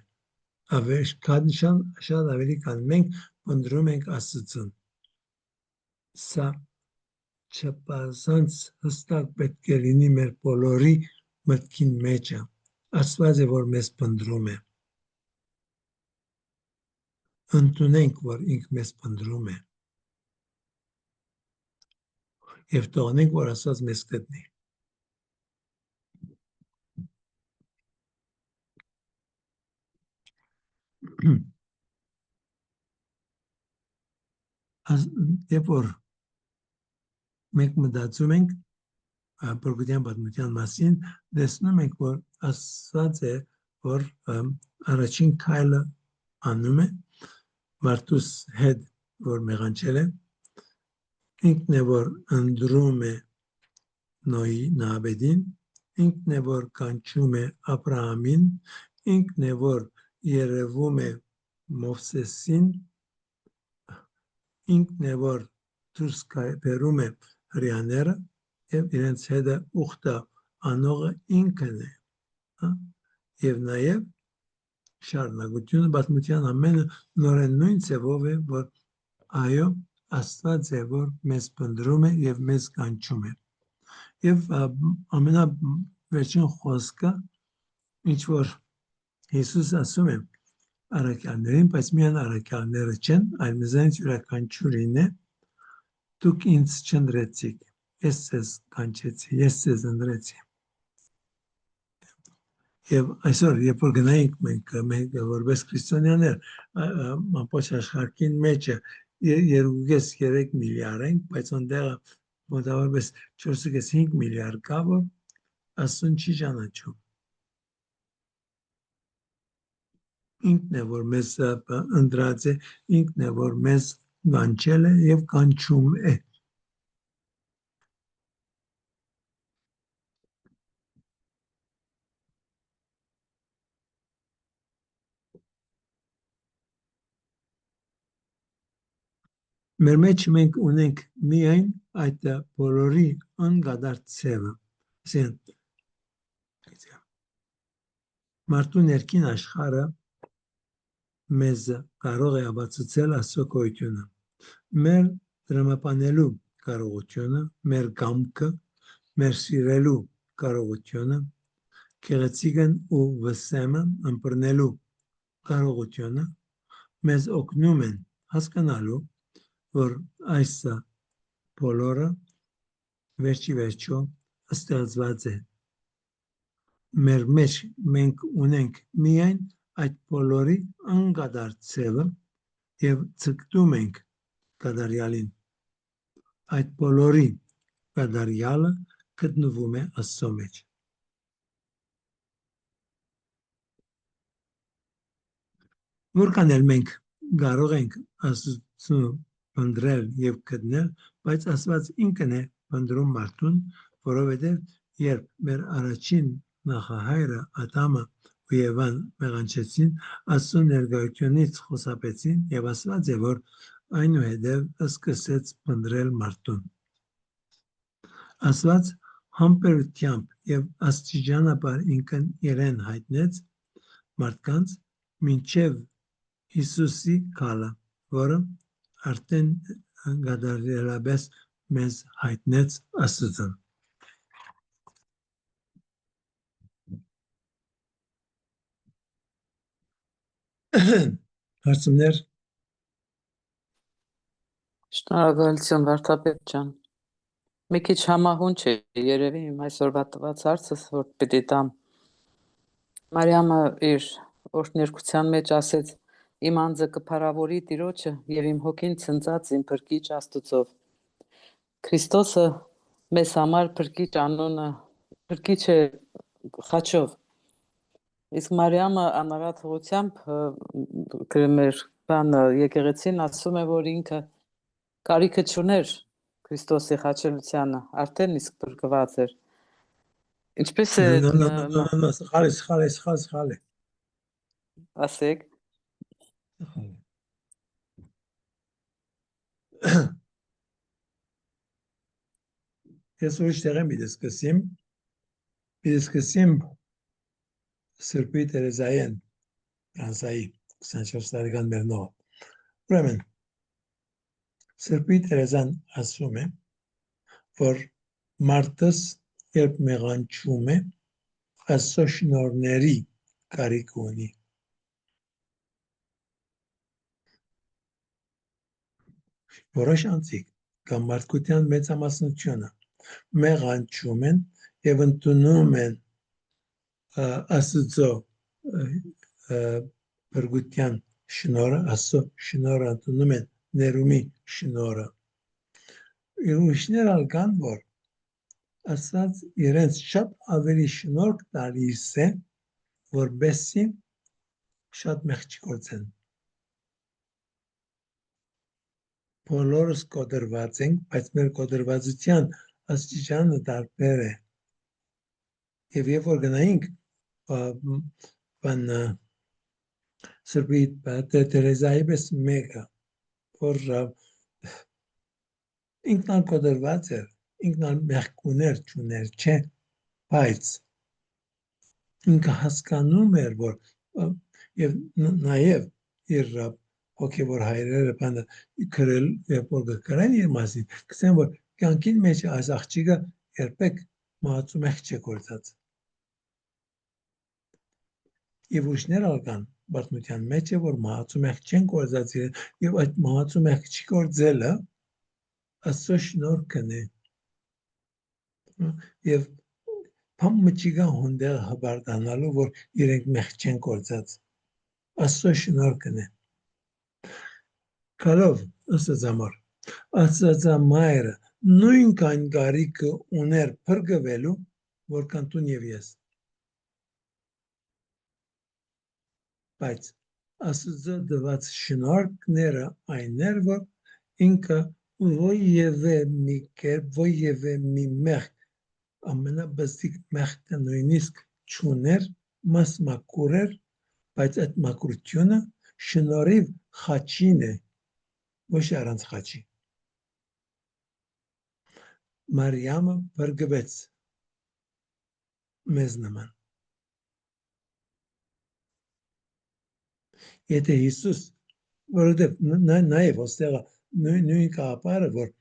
շատ ավելի քան մենք պնդրում ենք Աստծուն։ Սա չպարզանց հստակ պետք է լինի մեր բոլորի մտքին մեջը։ Աստված է որ մեզ պնդրում է։ Ընդունենք որ ինք մեզ պնդրում է եւ թողնենք որ Աստված մեզ գտնի։ Երբ որ մենք մտածում ենք փրկության պատմության մասին, տեսնում ենք որ Աստված է որ առաջին քայլը անում է մարդուս հետ որ մեղանչել է, ինքն է որ ընդրում է Նոյի նաբեդին, ինքն է որ կանչում է Աբրահամին, ինքն է որ երևում է Մովսեսին, ինքն է որ դուրս բերում է հրեաները եւ իրենց հետ ուխտը անողը ինքն է, եւ նաեւ շարունակությունը պատմության ամենը նորեն նույն ձևով է, որ այո, Աստված է որ մեզ պնդրում է եւ մեզ կանչում է։ Եվ ամենավերջին խոսքը, ինչ որ Հիսուս ասում է առաքյալներին, բայց միայն առաքյալները չեն, այլ մեզանից յուրաքանչյուրին է, դուք ինձ չընտրեցիք, ես ձեզ կանչեցի, ես ձեզ ընտրեցի։ Եվ այսօր, երբ որ գնայինք մենք որպես քրիստոնյաներ ամբողջ աշխարհին մեջը 2.3 միլիարդ ենք, բայց այնտեղ մոտավորապես 4.5 միլիարդ կա, որ Աստծուն չի ճանաչում։ Ինքն է որ մեզ ընտրած է, ինքն է որ մեզ կանչել է եւ կանչում է։ Մեր մեջ մենք ունենք միայն այդ բոլորի անկադար ցևը։ Մարդու ներքին աշխարհը մեզ կարող է ապացուցել Աստծո գոյությունը։ Մեր դրամապանելու կարողությունը, մեր կամքը, մեր սիրելու կարողությունը, գեղեցիկն ու վսեմը ըմբռնելու կարողությունը մեզ օգնում են հասկանալու, որ այս բոլորը վերջի վերջո ստեղծված է։ Մեր մեջ մենք ունենք միայն այդ բոլորի անկադար ցևը եւ ցկտում ենք կատարյալին։ Այդ բոլորի կատարյալը գտնվում է Աստծո մեջ։ Որքան էլ մենք կարող ենք Աստծո պնդրել եւ գտնել, բայց Աստված ինքն է պնդրում մարդուն, որովհետեւ երբ մեր առաջին նախահայրը Ադամը ու Եվան մեղանչեցին, Աստծո ներկայությունից խուսափեցին եւ Աստված է որ այնուհետև սկսեց պնդրել մարդուն։ Աստված համբերությամբ եւ աստիճանաբար ինքն իրեն հայտնեց մարդկանց մինչև Հիսուսի գալը, որը արդեն գադարելապես մեզ հայտնեց Աստծուն։ Հարցումներ։ Շնորհակալություն վարդապետ ջան։ Մի քիչ համահունչ է երևի իմ այսօրվա տված հարցս, որ պիտի տամ։ Մարիամը իր օրհներկության մեջ ասեց. «Իմ անձը կփառավորի Տիրոջը եւ իմ հոգին ցնծած իմ փրկիչ Աստծով»։ Քրիստոսը մեզ համար փրկիչ անունը փրկիչ է խաչով։ Իսկ Մարիամը անարատ հողությամբ մեր բանը եկեղեցին ասում է, որ ինքը կարիքը չուներ Քրիստոսի խաչելությանը, արդեն իսկ փրկված էր։ Ինչպես է Սխալ է։ ասեք։ Ես ուրիշ տեղ եմ սկսեմ Սրբի Տերեզայեն, Ֆրանսայի 24 տարեկան մեռնողը։ Ուրեմն, Սրբի Տերեզան ասում է, որ մարդս երբ մեղանչում է, Աստծո շնորհների կարիք ունի։ Որոշ անձիկ կամ մարդկության մեծամասնությունը մեղանչում են եւ ընդունում են Աստծո բրգության շնորհը, Աստծո շնորհը ընդունում են, ներումի շնորհը։ Ուրիշներ ալկան, որ Աստված իրենց շատ ավելի շնորհ տալիս է, որբեսի շատ մեղք չգործեն։ Բոլորս կոդրված ենք, բայց մեր կոդրվածության աստիճանը տարբեր է։ Եվ երբ որ գնայինք Սրբի Տերեզայի պես մեկը, որ ինքն կոդրված էր, ինքն մեղք ուներ, չուներ, չէ, բայց ինքը հասկանում էր, որ եւ նաեւ իր հոգեվոր հայրերը բանը գրել, երբ որ գրեն իր մասին, գսեն, որ կյանքին մեջ այս աղջիկը երբեք մահացու մեղք չի գործած։ Եվ ուրիշներ ալկան բացմության մեջ է, որ մահացու մեղք չեն գործած եւ այդ մահացու մեղք չի գործելը Աստծո շնորհքն է։ Եվ փամը չկա հոնդեղ հբարդանալու, որ իրենք մեղք չեն գործած։ Աստծո շնորհքն է։ Καλով Աստծամոր, Աստծամայրը նույնքան կարիքը ուներ փրկվելու, որքան տուն եւ ես։ Բայց Աստծո դված շնորհքները այններ, որ ինքը ոյևէ մի կերպ, ոյևէ մի մեղք, ամենաբզիկ մեղքը նույնիսկ չուներ, մաս մաքուր էր, բայց այդ մաքրությունը շնորհիվ խաչին է, ոչ առանց խաչի։ Մարիամը փրկվեց մեզ նման։ Եթե Հիսուս, որովհետև նաև ոստեղը նույն կապարը, որ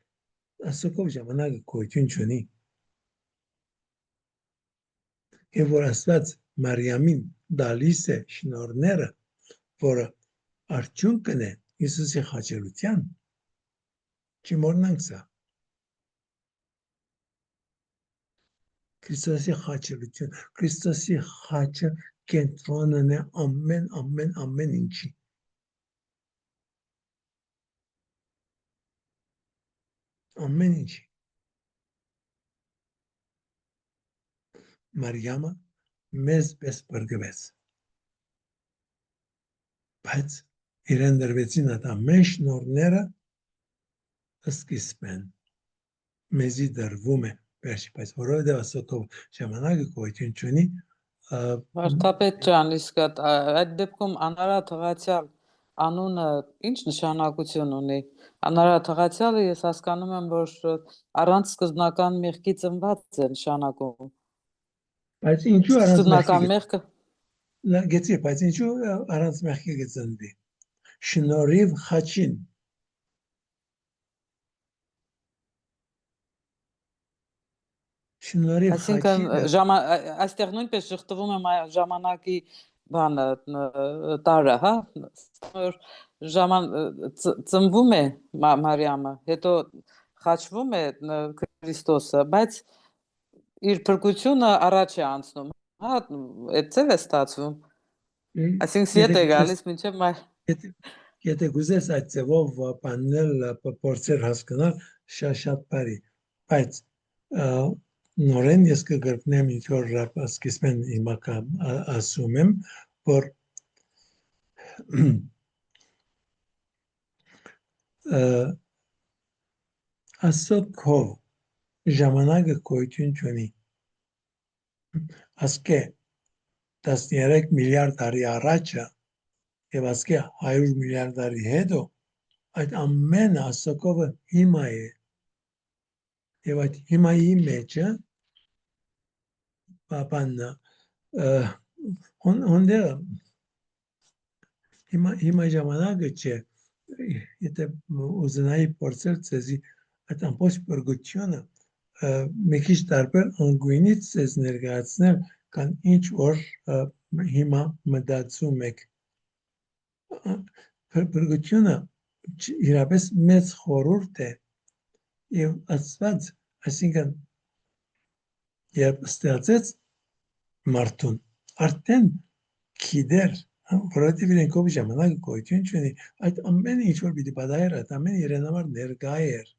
Աստծով ժամանակը գոյություն չունի։ Եվ որ Աստված Մարիամին դալիս է շնորհները, որը արդյունքն է Հիսուսի խաչելության, չմոռնանք սա։ Քրիստոսի խաչելություն, Քրիստոսի խաչը կենտրոնն է ամեն ինչի։ Ամեն ինչի։ Մարիամը մեզ պես բրգվեց։ Բայց իրեն դրվեցին այդ ամեն շնորհները սկիզբն մեզի դրվում է վերջի, բայց որովհետև Աստծո ժամանակը գոյություն չունի, Վարդապետ ջան, իսկ այդ դեպքում անարատ հղացյալ անունը ինչ նշանակություն ունի։ Անարատ հղացյալը ես հասկանում եմ, որ առանց սկզբնական մեղքի ծնված է նշանակում։ բայց ինչու առանց Սկզբնական մեղքի։ մեղքը գեցի, բայց ինչու առանց մեղքի գծնվի։ Շնորհիվ խաչին։ Շնորհիվ Այսինքն խաչին։ այստեղ նույնպես շղթվում է ժամանակի բանը տարը, հա, ծնվում է Մարիամը, հետո խաչվում է Քրիստոսը, բայց իր փրկությունը առաջ է անցնում, հա, այդ ձև է ստացվում, այսինքն սիետ է գալիս մինչև Եթե գուզես այդ ձևով պանել, փորձեր հասկանալ, շատ բարի, բայց նորեն ես կգրկնեմ ինչ որ սկիզբեն հիմա ասում եմ, որ ասոքով ժամանակը գոյություն չունի։ Ասկե 13 միլիարդ տարի առաջը եւ ասկե 100 միլիարդ տարի հետո այդ ամենը ասոքովը հիմա է։ Եվ այդ հիմայի մեջը բանա հոնդը հիմա ժամանակը չէ, եթե ուզենայի փորձել ցեզի այդ ամբողջ բրգությունը մի քիչ տարբեր անգույնից ցեզ ներկայացնել, կան ինչ որ հիմա մտածում եք։ Բրգությունը իրապես մեծ խորհուրդ է եւ Աստված, այսինքն երբ ստեղծեց մարդուն, արդեն գիտեր, որովհետև իրենքով ժամանակը գոյություն չունի, այդ ամենը ինչ որ պիտի պատահեր, այդ ամենը իրեն համար ներկա էր։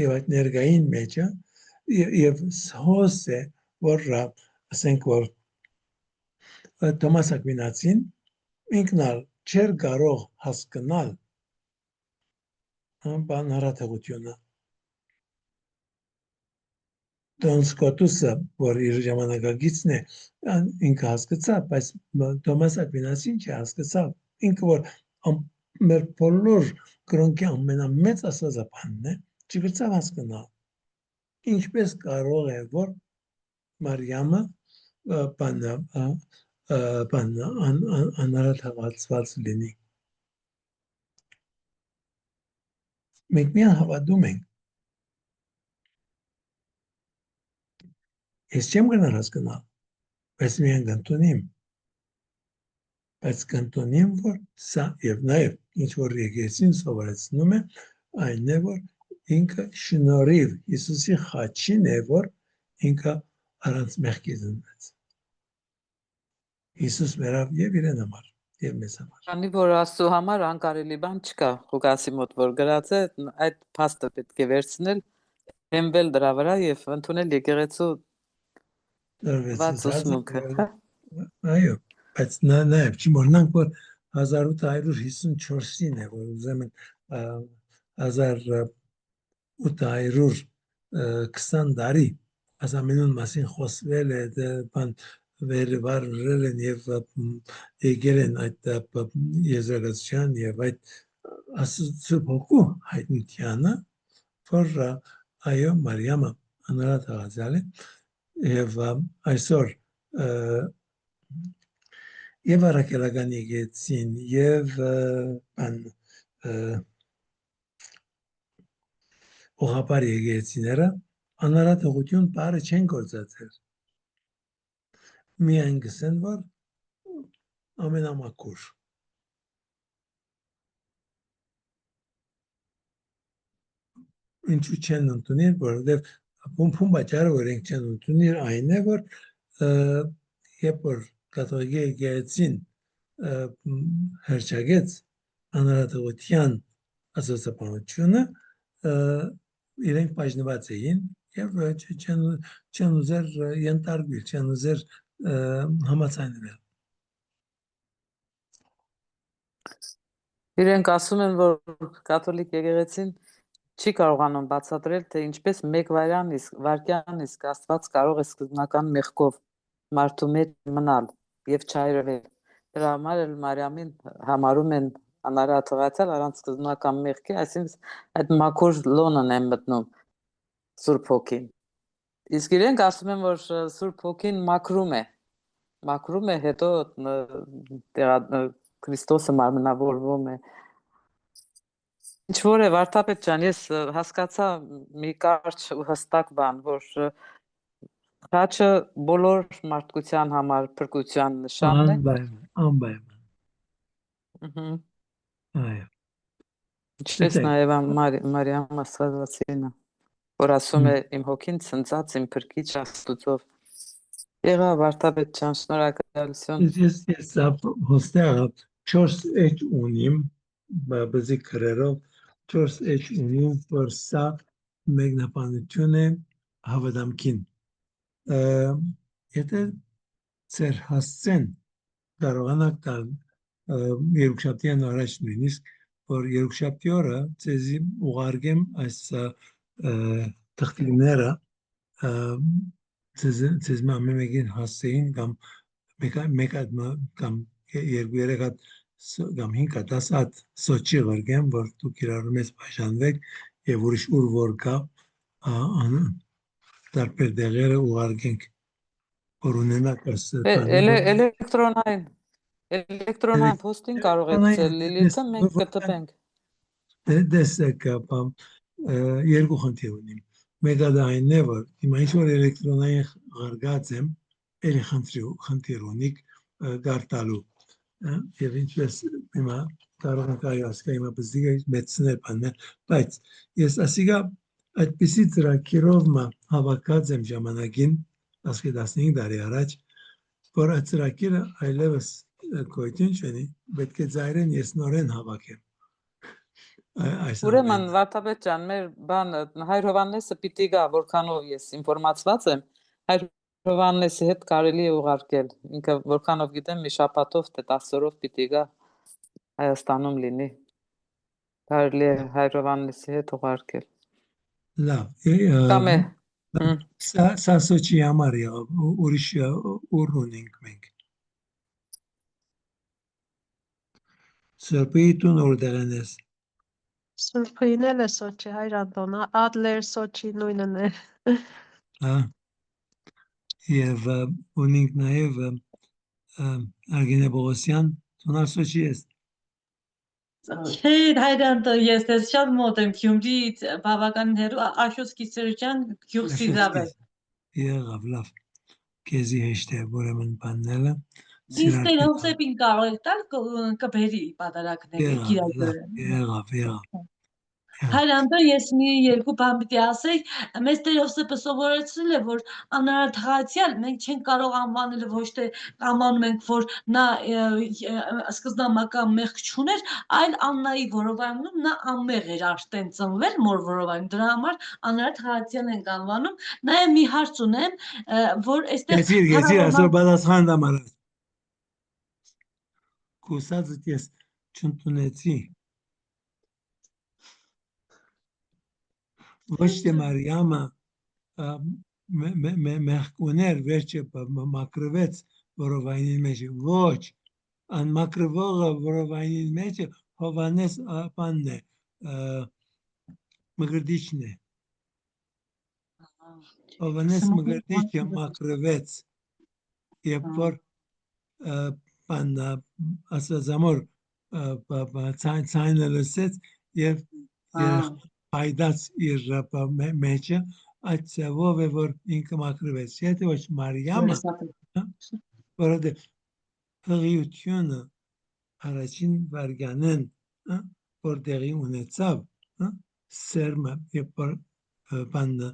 Եվ այդ ներկային մեջը եւ հոս է, որ ասենք որ Թոմաս Ակվինացին ինքնալ չէր կարող հասկանալ բան հարաթողությունը։ Դոն Սկոտուսը, որ իր ժամանակագիցն է, ինքը հասկացավ, բայց Թոմաս Ակվինասին չհասկացավ։ Ինքը որ մեր բոլոր կրոնքի ամենամեծ աստվածաբանն է, չգրցավ հասկանալ։ Ինչպես կարող է, որ Մարիամը անարաթաղացված լինի։ Մենք միան հավատում ենք։ Ես չեմ գնալ հասկանալ, բայց միան կընդունիմ։ Բայց կընդունիմ, որ սա եւ նաեւ ինչ որ եկեղեցին սովորեցնում է, այն է, որ ինքը շնորհիվ Հիսուսի խաչին է, որ ինքը առանց մեղքի ծնվեց։ Հիսուս մերավ եւ իրեն համար եւ մեզ համար։ Քանի որ Աստծո համար անկարելի բան չկա, Ղուկասի մոտ որ գրած է, այդ փաստը պետք է վերցնել, հենվել դրա վրա եւ ընդունել եկեղեցու ուսմունքը։ Այո, բայց նաեւ չմոռնանք, որ 1854-ին է, որ ուզում են 1820 տարի ասամենուն մասին խոսվել է, բան վերվարվել են եւ եկել են այդ եզրակացության եւ այդ Աստծո հոգու հայտնությանը, որ այո Մարիամը անարաթաղացյալ է եւ այսօր եւ առաքելական եկեղեցին եւ ուղղափառ եկեղեցիները անարաթողություն բառը չեն գործածել։ Միայն գսեն, որ ամենամաքուր։ Ինչու չեն ընդունել, որովհետև փոմփում բաճարը, որ ենք չեն ընդունել, այն է, որ երբ որ կաթողիկ եկեղեցին հրճագեց անարաթողության աստվածաբանությունը, իրենք բաժնված էին եւ չեն ուզեր ենթարկվել, չեն ուզեր համաձայնվել։ Իրենք ասում են, որ կաթոլիկ եկեղեցին չի կարողանում բացատրել, թե ինչպես մեկ վայրկյան իսկ Աստված կարող է սկզբնական մեղքով մարդու մեջ մնալ եւ չայրվել։ Դրա համար էլ Մարիամին համարում են անարաթողացյալ առանց սկզբնական մեղքի, այսինքն այդ մաքուր լոնն է մտնում Սուրբ Հոգին։ Իսկ իրենք ասում են, որ Սուրբ Հոգին մաքրում է մաքրում է, հետո Քրիստոսը մարմնավորվում է։ Ինչ որ է Վարդապետ ջան, ես հասկացա մի կարճ ու հստակ բան, որ խաչը բոլոր մարդկության համար փրկության նշանն է։ Անպայման։ Այո։ Ինչպես նաև Մարիամ Աստվածածինը, որ ասում է իմ հոգին ցնծած իմ փրկիչ Աստծով։ Եղավ Վարդապետ ջան, շնորհակալություն։ Ես հոստեղ 4 էջ ունիմ, բազի քրերով 4 էջ ունիմ, որ սա մեկնաբանություն է հավատամքին։ Եթե ծեր հասցեն կարողանակ տալ երկուշաբթիան առաջ նույնիսկ, որ երկուշաբթի օրը ձեզի ուղարկեմ այս թղթիկները, ձեզ ամեն մեկին հասցեին կամ մեկ հատ կամ երկու երեք հատ կամ 5 հատ 10 հատ սոճի ղրգեմ, որ դուք իրարու մեզ բաժանվեք եւ ուրիշ ուր որ կա տարբեր դեղերը ուղարկենք, որ ունենաք այս Էլեկտրոնային փոստին կարող եք Լիլիթը, մենք կտպենք։ Դեսեք, երկու խնդիր ունիմ։ Մեկը դա այն է, որ հիմա ինչ որ էլեկտրոնային ղրգած եմ, էլի խնդիր ունիք գարտալու։ Եվ ինչպես հիմա կարող ենք այո ասկա հիմա բզդիգը մեծներ բաններ, բայց ես ասիկա այդպիսի ծրագիրով հավաքած եմ ժամանակին, ասկի 15 տարի առաջ, որ այդ ծրագիրը այլևս գոյություն չունի, պետք է ծայրեն ես նորեն հավաքեմ։ Ուրեմն Վարդապետ ջան, մեր բանը Հայր Հովհաննեսը պիտի գա, որքանով ես ինֆորմացված եմ, Հայր Հովհաննեսի հետ կարելի է ուղարկել։ Ինքը որքանով գիտեմ, մի շաբաթով թե 10 օրով պիտի գա Հայաստանում լինի։ Կարելի է Հայր Հովհաննեսի հետ ուղարկել։ Լավ։ Կամ է։ Սա Սոչի համար եղավ, ուրիշ ուր ունենք մենք։ Սրբիյտուն օրդերեն ես։ Սուրբին էլ է Սոչի, Հայր Անդոն, Ադլեր Սոչի նույնն է։ Եվ ունենք նաև Արգենե Բողոսյան, Սոնար Սոչի ես։ Չէ, Հայր Անդոն, ես դες շատ մոտ եմ Գյումրիից բավական հեռու Աշոտ Կիսերյան գյուղ Սիրավեր։ Եղավ, լավ։ Քեզի հեշտ է ուրեմն բանելը։ Իսկ Հովսեփին կարող եք տալ կբերի պատարակները գիրակները։ Եղավ։ Հայր Անդոն, ես մի երկու բան պիտի ասեի, մեզ Տեր Հովսեփը սովորեցրել է, որ անարատ հացյալ մենք չենք կարող անվանել ոչ թե անվանում ենք, որ նա սկզբնամական մեղք չուներ, այլ Աննայի որովայնում նա անմեղ էր աշտեն ծնվել մոր որովայնում, դրա համար անարատ հացյալ ենք անվանում։ Նաև մի հարց ունեմ, որ այստեղ Գեցիր, այսօր պատասխան դամ արած։ Կուսածդ ես չընդունեցի։ Ոչ թե Մարիամը մեղք ուներ, վերջը մաքրվեց որովայնի մեջ, ոչ, անմաքրվողը որովայնի մեջ Հովհաննես բանն է, մգրդիչն է։ Հովհաննես մգրդիչը մաքրվեց, երբ որ Աստվածամոր ցայնը լսեց եւ հայդաց իր մեջը, այդ ծավով է որ ինքը մաքրվեց։ Եթե ոչ Մարիամը, որովհետեւ հղիությունը առաջին վարգանեն, որ տեղի ունեցավ, սերմը, երբ որ բանը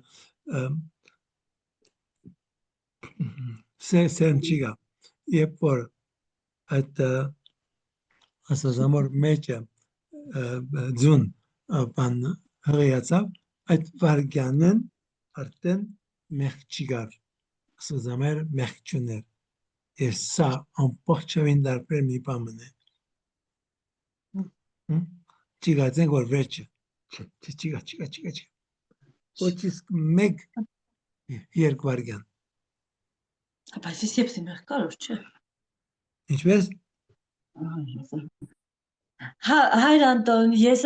սերմ չի գա, երբ որ այդ Աստվածամոր մեջը ձուն բան հղիացավ, այդ վարգանեն արդեն մեղք չի գար, Աստվածամերը մեղք չուներ, եւ սա ամբողջովին դարբեր մի բան է։ Չի գացենք որ վերջը, չի, ոչ իսկ մեկ երկ վարգան։ Բայց ես եփսի մեղք կարող չէ։ Ինչպես։ Հայր Անտոն, ես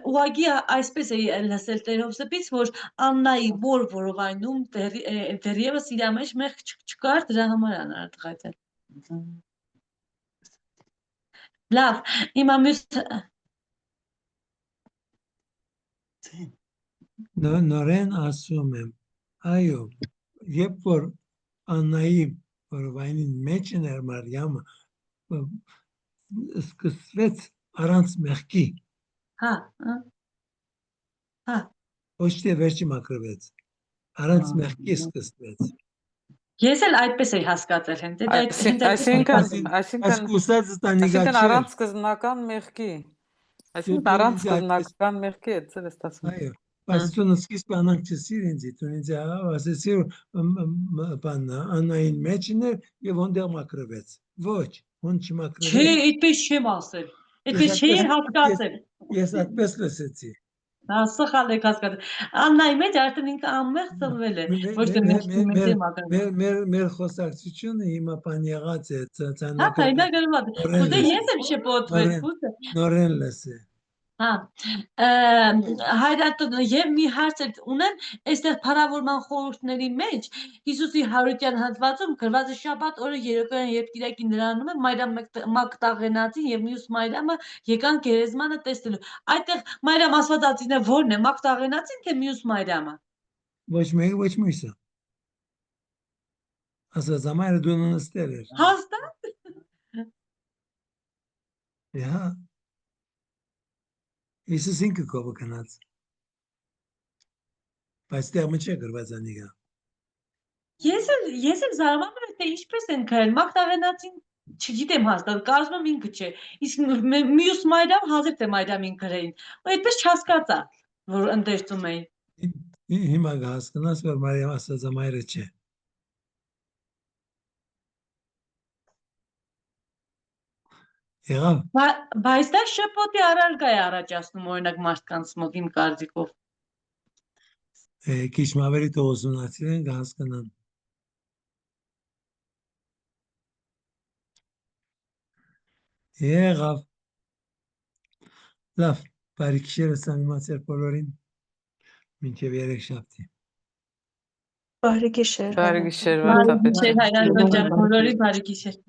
ուղղակի այսպես էի լսել Տեր Հովսեփից, որ Աննայի որովայնում դեռևս իր մեջ մեղք չկար, դրա համար անարտղայցել։ Լավ, հիմա մյուս Նորեն ասում եմ, այո, երբ որ Աննայի որովայնին մեջն էր Մարիամը, սկսվեց առանց մեղքի, հա, ոչ թե վերջի մաքրվեց, առանց մեղքի սկսվեց։ ես էլ այդպես էի հասկացել հենց Այսինքն Ասկուսած առանց սկզբնական մեղքի։ Այսինքն առանց սկզբնական մեղքի է, ձեր ստացվում։ Այո, բայց դու սկիզբը անանք չսիր ինձ, դու ինձ ասեցի բան Աննային մեջն էր եւ ոնդեղ մաքրվեց։ Ոչ, ոնց Չէ, չմաքրվեց։ այդպես չեմ ասել։ Այդպես չի հասկացել։ Ես այդպես լսեցի։ Հա, սխալ եք հասկացել։ Աննայի մեջ արդեն ինքը անմեղ ծնվել է, ոչ թե մեղքի մեջ է մաքրվել։ Մեր խոսակցությունը հիմա բան եղած է, Հա, ցանկական դա գրված է։ Ուստի ես եմ շփոթվել, ուստի։ նորեն լսե։ Հա, Հայրատոն եւ մի հարց ունեմ, այստեղ փառավորման խորհուրդների մեջ Հիսուսի հարության հատվածում գրված է շաբաթ օրը երեկոյան երբ Կիրակի նրանում է Մարիամ Մագդաղենացին եւ մյուս Մարիամը եկան գերեզմանը տեսնելու։ Այդտեղ Մարիամ Աստվածածինը ո՞րն է, Մագդաղենացին թե մյուս Մարիամը։ Ոչ մեկը, ոչ մյուսը։ Աստվածամայրը դու նստել էր։ Հաստատ։ Հա։ Հիսուս ինքը կողը կնաց։ Բայց դեռ մինչ գրված անիգա։ Ես էլ զարմանում եմ, թե ինչպես են քայլ Մագդաղենացին չգիտեմ հաստատ, կարծում եմ ինքը չէ։ Իսկ մյուս Մարիամ հազիվ թե Մարիամին գրեին։ Ու այդպես չհասկացա, որ ընդերծում էին։ Հիմա հասկանաս, որ Մարիամ Աստվածամայրը չէ։ Եղավ։ Բայց դա շփոթի առարկա է առաջացնում օրինակ մարդկանց մոտ իմ կարծիքով։ Քիչ ավելի ուսումնասիրեն կհասկանան։ Եղավ։ Լավ, բարի գիշեր սամիմացեր բոլորին։ Մինչև երեքշաբթի։ Բարի գիշեր։ Բարի գիշեր, Բարի վարդապետ։ գիշեր, Հայրան ջան, բոլորի բարի գիշեր։